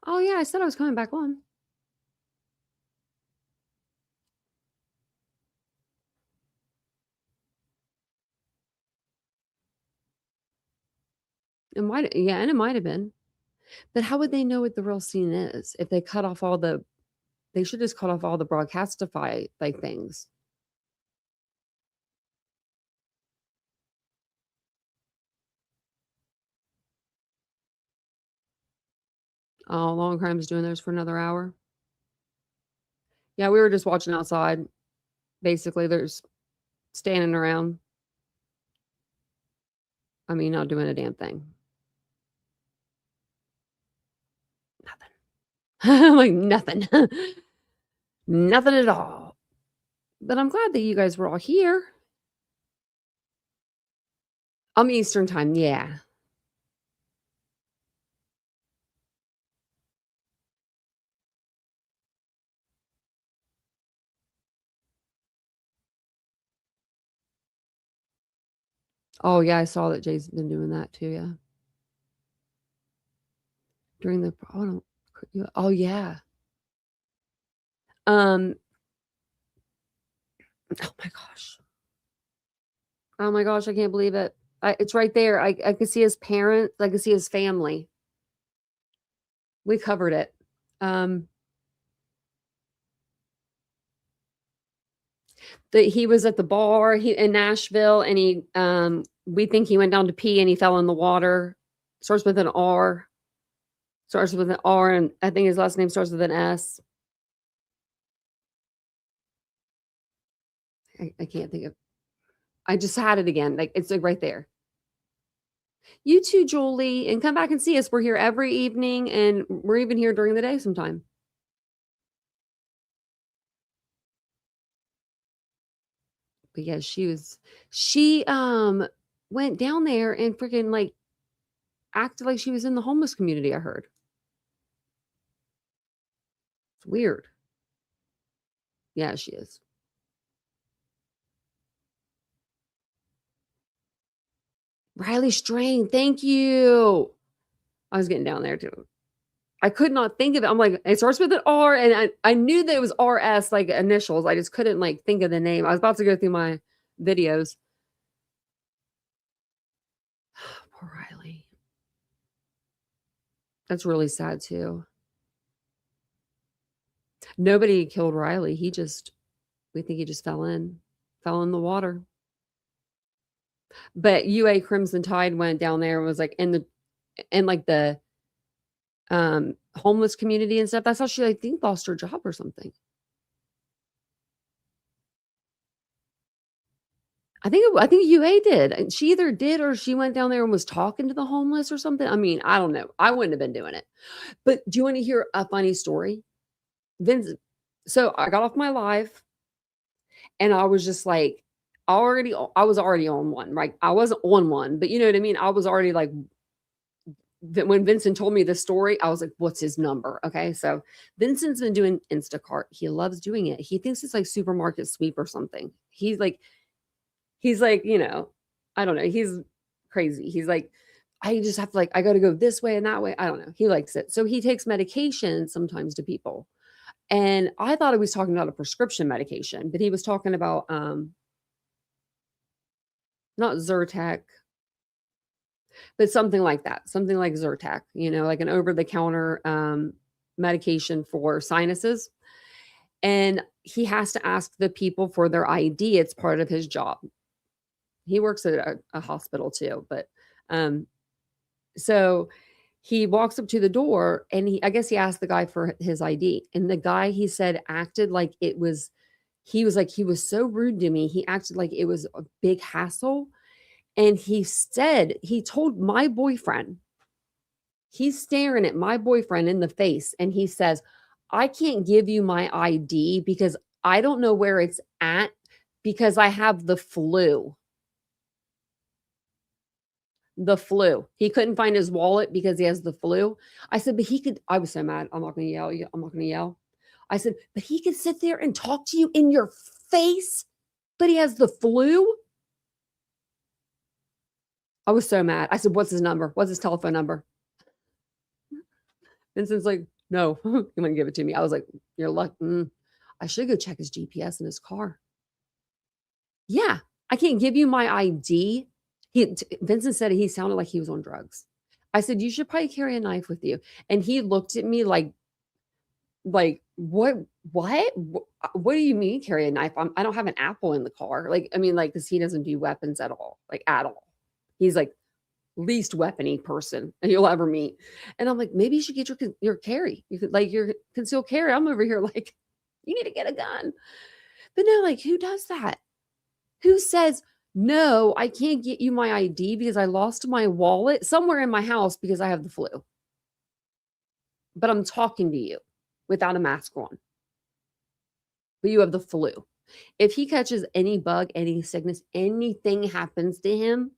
[SPEAKER 2] Oh yeah, I said I was coming back on. It might have been. But how would they know what the real scene is if they cut off they should just cut off all the broadcastify like things. Oh, Long Crime's doing theirs for another hour. Yeah, we were just watching outside. Basically, there's standing around. I mean, not doing a damn thing. Nothing. Like nothing. Nothing at all. But I'm glad that you guys were all here. Eastern time, yeah. Oh, yeah, I saw that Jay's been doing that too, yeah. During the oh yeah. Oh my gosh. Oh my gosh, I can't believe it. It's right there. I could see his parents, I could see his family. We covered it. He was at the bar in Nashville and we think he went down to pee and he fell in the water. Starts with an R. Starts with an R and I think his last name starts with an S. I can't think of. I just had it again. Like it's like right there. You too, Julie, and come back and see us. We're here every evening and we're even here during the day sometime. But yeah, she went down there and freaking like acted like she was in the homeless community, I heard. It's weird. Yeah, she is. Riley Strain, thank you. I was getting down there too. I could not think of it. I'm like, it starts with an R, and I knew that it was RS, like initials. I just couldn't like think of the name. I was about to go through my videos. Poor Riley. That's really sad too. Nobody killed Riley. We think he just fell in the water. But UA Crimson Tide went down there and was like in like the homeless community and stuff. That's how she, I think, lost her job or something. I think UA did. And she either did or she went down there and was talking to the homeless or something. I mean, I don't know. I wouldn't have been doing it. But do you want to hear a funny story? Vince, so I got off my live and I was just like, I was already on one, right? I wasn't on one, but you know what I mean? I was already like, when Vincent told me the story, I was like, what's his number? Okay. So Vincent's been doing Instacart. He loves doing it. He thinks it's like supermarket sweep or something. He's like, you know, I don't know. He's crazy. He's like, I just have to like, I got to go this way and that way. I don't know. He likes it. So he takes medication sometimes to people. And I thought he was talking about a prescription medication, but he was talking about not Zyrtec, but something like that, something like Zyrtec, you know, like an over-the-counter medication for sinuses. And he has to ask the people for their ID. It's part of his job. He works at a hospital too, but so he walks up to the door and I guess he asked the guy for his ID. And the guy, he said, acted like he was so rude to me. He acted like it was a big hassle. And he told my boyfriend, he's staring at my boyfriend in the face. And he says, I can't give you my ID because I don't know where it's at because I have the flu. The flu. He couldn't find his wallet because he has the flu. I said, but I was so mad. I'm not going to yell. I'm not going to yell. I said, but he could sit there and talk to you in your face, but he has the flu. I was so mad. I said, what's his number? What's his telephone number? Vincent's like, no, he wouldn't give it to me. I was like, you're lucky. I should go check his GPS in his car. Yeah, I can't give you my ID. Vincent said he sounded like he was on drugs. I said, you should probably carry a knife with you. And he looked at me like what do you mean carry a knife? I don't have an Apple in the car. Like, I mean, like, because he doesn't do weapons at all, like at all. He's like least weapony person you'll ever meet. And I'm like, maybe you should get your carry. You could like your concealed carry. I'm over here like, you need to get a gun. But no, like, who does that? Who says, no, I can't get you my ID because I lost my wallet somewhere in my house because I have the flu. But I'm talking to you without a mask on. But you have the flu. If he catches any bug, any sickness, anything happens to him,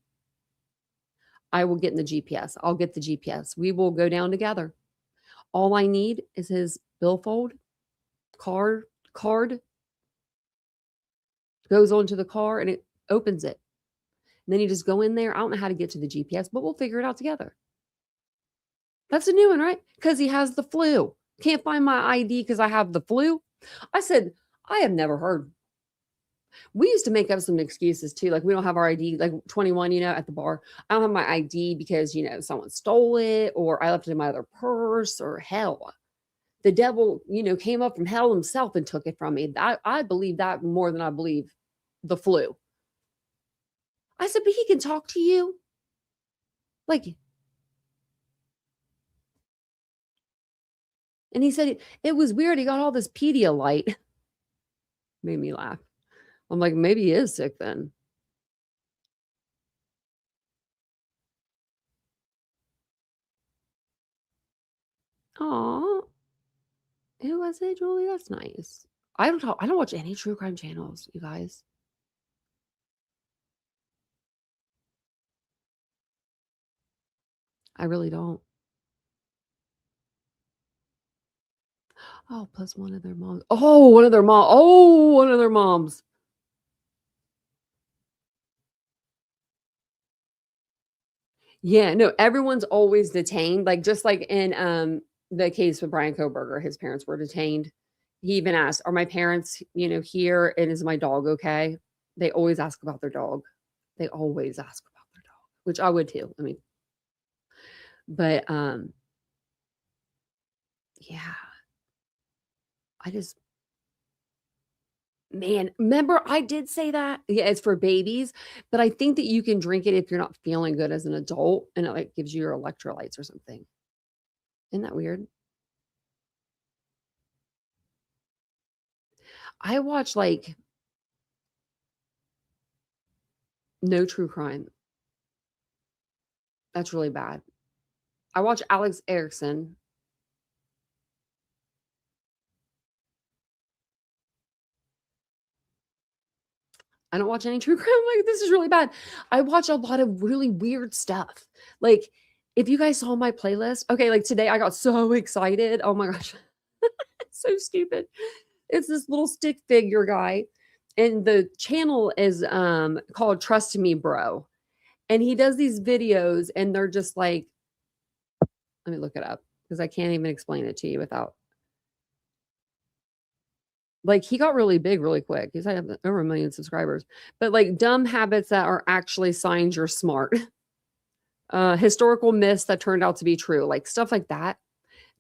[SPEAKER 2] I will get in the GPS. I'll get the GPS. We will go down together. All I need is his billfold, card, goes onto the car and it opens it. And then you just go in there. I don't know how to get to the GPS, but we'll figure it out together. That's a new one, right? Because he has the flu. Can't find my ID because I have the flu. I said, I have never heard. We used to make up some excuses too. Like, we don't have our ID, like 21, you know, at the bar. I don't have my ID because, you know, someone stole it or I left it in my other purse or hell. The devil, you know, came up from hell himself and took it from me. I believe that more than I believe the flu. I said, but he can talk to you. Like, and he said it was weird. He got all this Pedialyte. Made me laugh. I'm like, maybe he is sick then. Aw. Who was it, Julie? That's nice. I don't watch any true crime channels, you guys. I really don't. Oh, plus one of their moms. Oh, one of their moms. Oh, one of their moms. Yeah, no, everyone's always detained. Like, just like in the case with Brian Koberger, his parents were detained. He even asked, are my parents, you know, here? And is my dog okay? They always ask about their dog. They always ask about their dog, which I would too. I mean, but yeah. I just Man, remember I did say that? Yeah, it's for babies, but I think that you can drink it if you're not feeling good as an adult, and it, like, gives you your electrolytes or something. Isn't that weird? I watch, like, no true crime. That's really bad. I watch Alex Erickson. I don't watch any true crime. I'm like, this is really bad. I watch a lot of really weird stuff. Like, if you guys saw my playlist, okay, like today I got so excited. Oh my gosh. It's so stupid. It's this little stick figure guy. And the channel is called Trust Me Bro. And he does these videos and they're just like, let me look it up because I can't even explain it to you without. Like, he got really big really quick. He's had over 1 million subscribers. But like dumb habits that are actually signs you're smart. Historical myths that turned out to be true. Like stuff like that.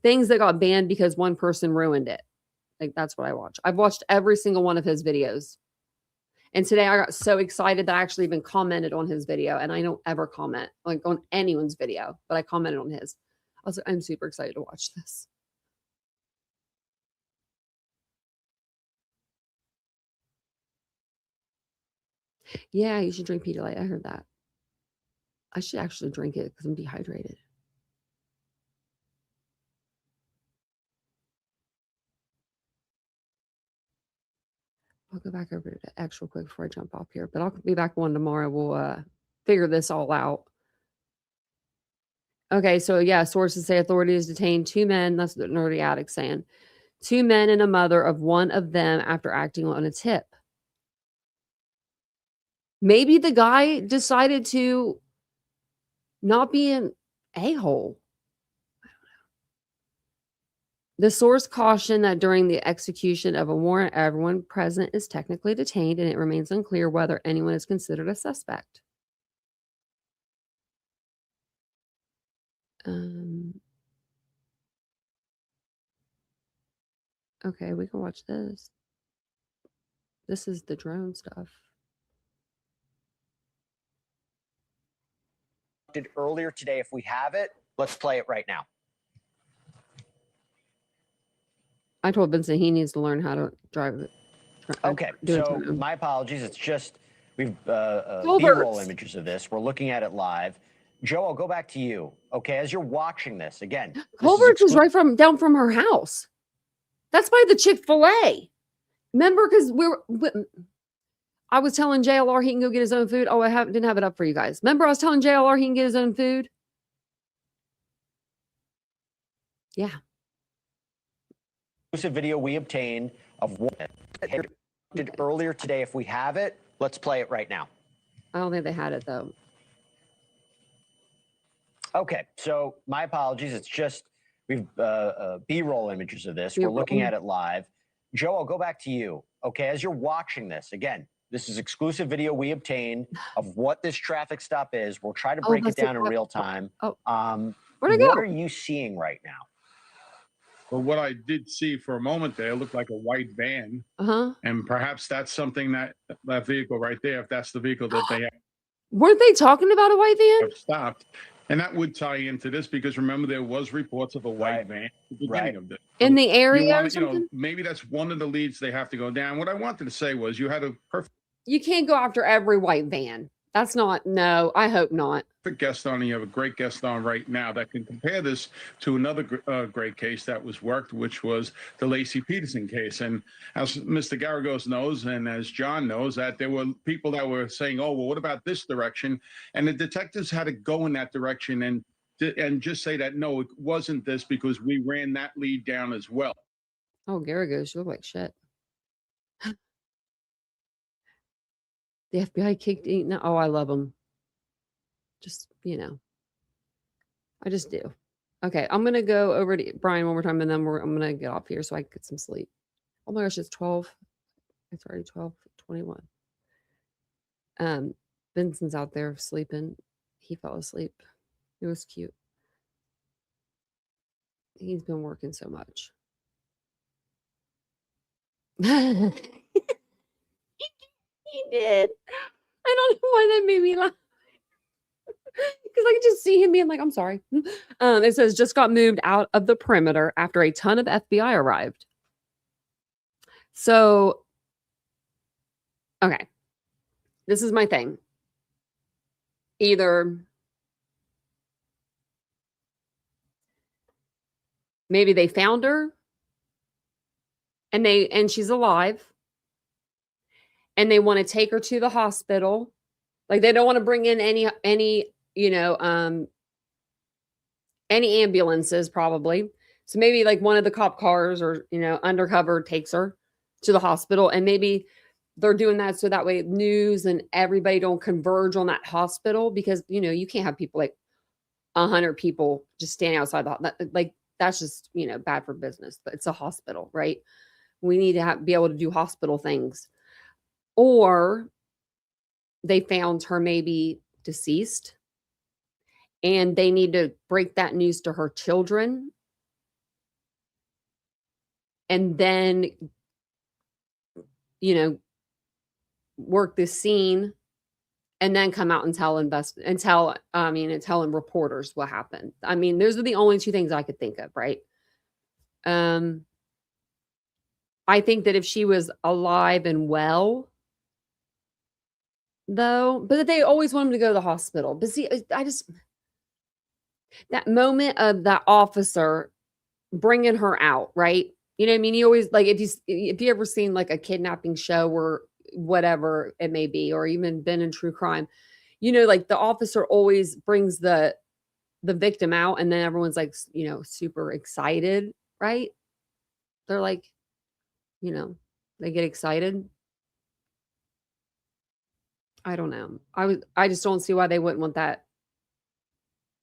[SPEAKER 2] Things that got banned because one person ruined it. Like, that's what I watch. I've watched every single one of his videos. And today I got so excited that I actually even commented on his video. And I don't ever comment like on anyone's video, but I commented on his. I was like, I'm super excited to watch this. Yeah, you should drink Pedialyte. I heard that. I should actually drink it because I'm dehydrated. I'll go back over to X real quick before I jump off here, but I'll be back one tomorrow. We'll figure this all out. Okay, so yeah, sources say authorities detained 2 men. That's what the Nerdy Addict's saying. 2 men and a mother of one of them after acting on a tip. Maybe the guy decided to not be an a-hole. The source cautioned that during the execution of a warrant, everyone present is technically detained, and it remains unclear whether anyone is considered a suspect. Okay, we can watch this. This is the drone stuff.
[SPEAKER 10] Did earlier today. If we have it, let's play it right now.
[SPEAKER 2] I told Vincent he needs to learn how to drive it.
[SPEAKER 10] Okay, so my apologies. It's just we've B-roll images of this. We're looking at it live. Joe, I'll go back to you. Okay, as you're watching this again,
[SPEAKER 2] Culver's is right down from her house. That's by the Chick-fil-A. Remember, because I was telling JLR he can go get his own food. Oh, I didn't have it up for you guys. Remember, I was telling JLR he can get his own food. Yeah.
[SPEAKER 10] Exclusive video we obtained of what did earlier today. If we have it, let's play it right now.
[SPEAKER 2] I don't think they had it though.
[SPEAKER 10] Okay, so my apologies. It's just we've B-roll images of this. We're looking at it live. Joe, I'll go back to you. Okay, as you're watching this again, this is exclusive video we obtained of what this traffic stop is. We'll try to break it down in real time.
[SPEAKER 2] Oh,
[SPEAKER 10] where'd it go? What are you seeing right now?
[SPEAKER 11] Well, what I did see for a moment there looked like a white van. And perhaps that's something that vehicle right there, if that's the vehicle that they have.
[SPEAKER 2] Weren't they talking about a white van?
[SPEAKER 11] Stopped. And that would tie into this because remember, there was reports of a white van at the beginning of this.
[SPEAKER 2] In the area or something?
[SPEAKER 11] Maybe that's one of the leads they have to go down. What I wanted to say was you had a perfect.
[SPEAKER 2] You can't go after every white van. That's not, no, I hope not.
[SPEAKER 11] Guest on, and you have a great guest on right now that can compare this to another great case that was worked, which was the Lacey Peterson case. And as Mr. Garagos knows, and as John knows, that there were people that were saying, oh, well, what about this direction? And the detectives had to go in that direction and just say that, no, it wasn't this because we ran that lead down as well.
[SPEAKER 2] Oh, Garagos, you look like shit. The FBI kicked Eaton. Oh, I love them. Just, you know, I just do. Okay, I'm going to go over to Brian one more time, and then I'm going to get off here so I can get some sleep. Oh my gosh, it's 12. It's already 12:21. Vincent's out there sleeping. He fell asleep. It was cute. He's been working so much. He did. I don't know why that made me laugh. Because I could just see him being like, I'm sorry. It says, just got moved out of the perimeter after a ton of FBI arrived. So, okay. This is my thing. Either maybe they found her and she's alive and they want to take her to the hospital. Like they don't want to bring in any any ambulances probably. So maybe like one of the cop cars or, undercover takes her to the hospital, and maybe they're doing that so that way news and everybody don't converge on that hospital, because, you can't have people like 100 people just standing outside like that's just, bad for business. But it's a hospital, right? We need to be able to do hospital things. Or they found her maybe deceased and they need to break that news to her children and then, work this scene and then come out and tell reporters what happened. I mean, those are the only two things I could think of, right? I think that if she was alive and well, though, but they always want him to go to the hospital. But see, that moment of that officer bringing her out, right? You know what I mean? You always, like, if you ever seen like a kidnapping show or whatever it may be, or even been in true crime, like the officer always brings the victim out and then everyone's like, super excited, right? They're like, they get excited. I don't know. I just don't see why they wouldn't want that.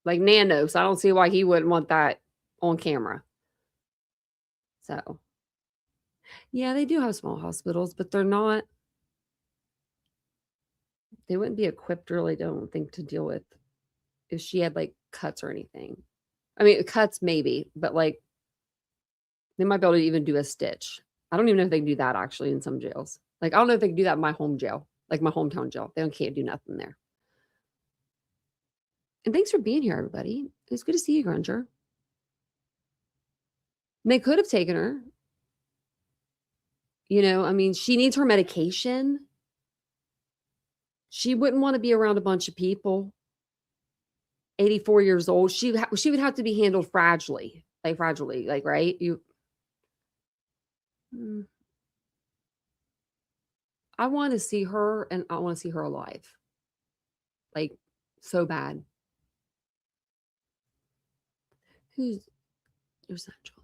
[SPEAKER 2] Like Nando's, I don't see why he wouldn't want that on camera. So, yeah, they do have small hospitals, but they wouldn't be equipped, really, don't think, to deal with if she had like cuts or anything. I mean, cuts maybe, but like they might be able to even do a stitch. I don't even know if they can do that actually in some jails. Like, I don't know if they can do that in my home jail, like my hometown jail. They can't do nothing there. And thanks for being here, everybody. It was good to see you, Grunger. And they could have taken her. I mean, she needs her medication. She wouldn't want to be around a bunch of people. 84 years old. She would have to be handled fragilely, like, right? I want to see her, and I want to see her alive. Like, so bad. Who's that, Julie?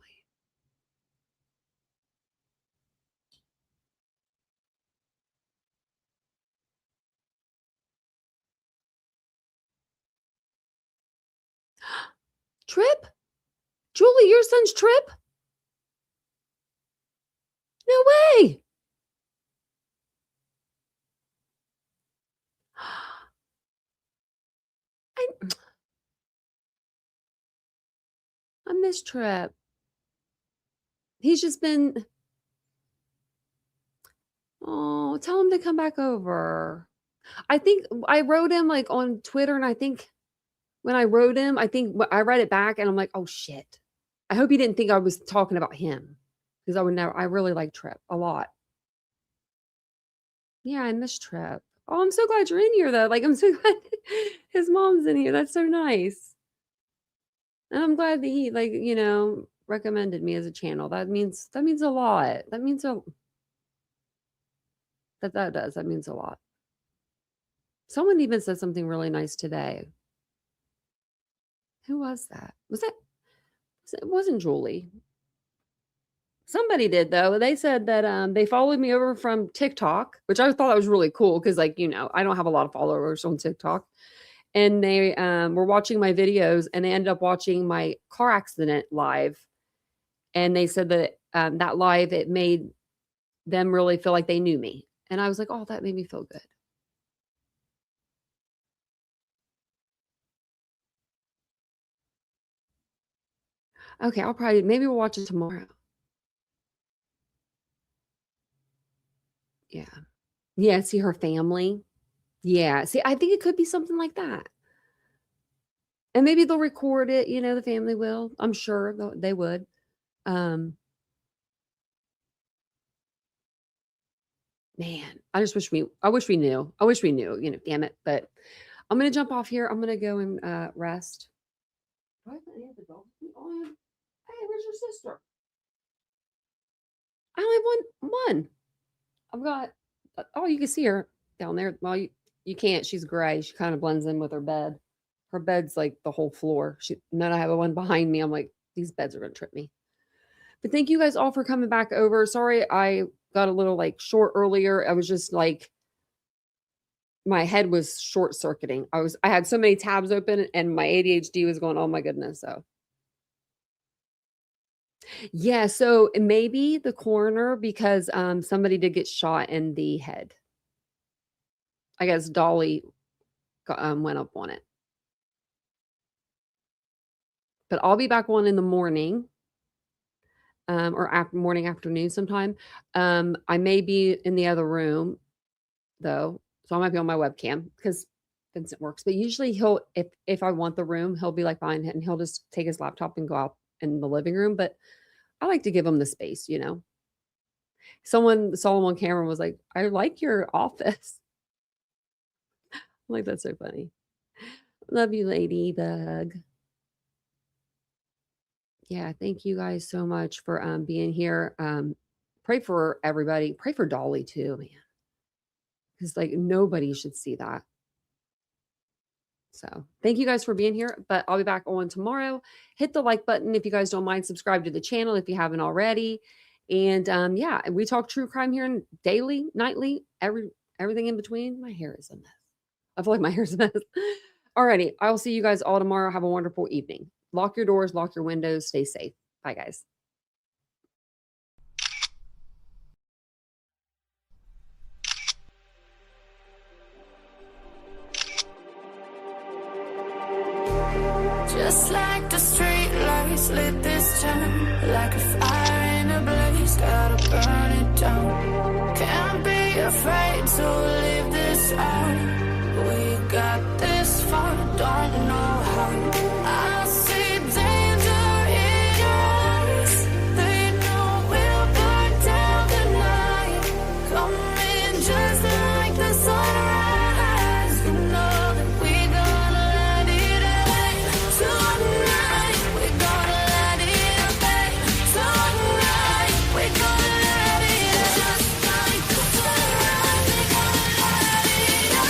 [SPEAKER 2] Trip? Julie, your son's Trip? No way. I miss Trip. He's just been... Oh, tell him to come back over. I think I wrote him like on Twitter, and I think when I wrote him, I think I read it back and I'm like, oh shit. I hope he didn't think I was talking about him, because I really like Trip a lot. Yeah, I miss Trip. Oh, I'm so glad you're in here though. Like, I'm so glad his mom's in here. That's so nice. And I'm glad that he, like, recommended me as a channel. That means a lot. That means that does. That means a lot. Someone even said something really nice today. Who was that? It wasn't Julie. Somebody did, though. They said that they followed me over from TikTok, which I thought that was really cool because, like, I don't have a lot of followers on TikTok. And they were watching my videos, and they ended up watching my car accident live. And they said that that live, it made them really feel like they knew me. And I was like, oh, that made me feel good. Okay, maybe we'll watch it tomorrow. Yeah. Yeah, see her family. Yeah, see, I think it could be something like that. And maybe they'll record it, you know, the family will. I'm sure they would. Man, I just wish we knew. I wish we knew, you know, damn it. But I'm gonna jump off here. I'm gonna go and rest. Do I have any of the dogs? Oh, yeah. Hey, where's your sister? I only have one. I've got oh, you can see her down there. Well, you can't. She's gray. She kind of blends in with her bed. Her bed's like the whole floor. And then I have one behind me. I'm like, these beds are gonna trip me. But thank you guys all for coming back over. Sorry, I got a little like short earlier. I was just like, my head was short circuiting. I had so many tabs open and my ADHD was going, oh my goodness. So yeah, so maybe the coroner, because somebody did get shot in the head. I guess Dolly went up on it. But I'll be back on in the morning, or morning, afternoon sometime. I may be in the other room though, so I might be on my webcam because Vincent works. But usually he'll, if I want the room, he'll be like fine, and he'll just take his laptop and go out in the living room. But I like to give him the space, you know. Someone saw him on camera and was like, I like your office. I'm like, that's so funny. Love you, Ladybug. Yeah, thank you guys so much for being here. Pray for everybody. Pray for Dolly too, man. Because like nobody should see that. So thank you guys for being here. But I'll be back on tomorrow. Hit the like button if you guys don't mind. Subscribe to the channel if you haven't already. And yeah, we talk true crime here daily, nightly, everything in between. My hair is a mess. I feel like my hair is a mess. Alrighty, I will see you guys all tomorrow. Have a wonderful evening. Lock your doors, lock your windows, stay safe. Bye, guys.
[SPEAKER 1] Just like the street lights lit this town, like a fire in a blaze, gotta burn it down. Can't be afraid to leave this out. We got this far, don't know how. I see danger in your eyes. They know we'll burn down the night. Coming just like the sunrise. You know that we gonna let it rain. Tonight, we gonna let it rain. Tonight, we gonna let it rain. Just like the sunrise, we gonna let it rain.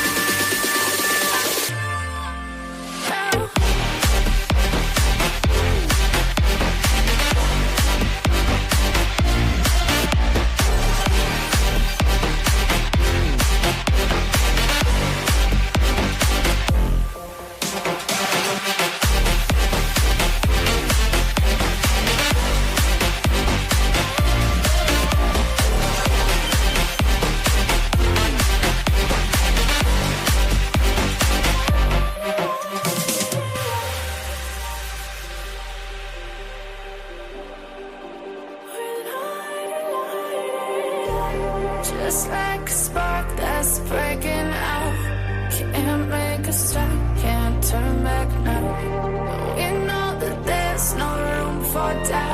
[SPEAKER 1] Just like a spark that's breaking out. Can't make a stop, can't turn back now. We know that there's no room for doubt.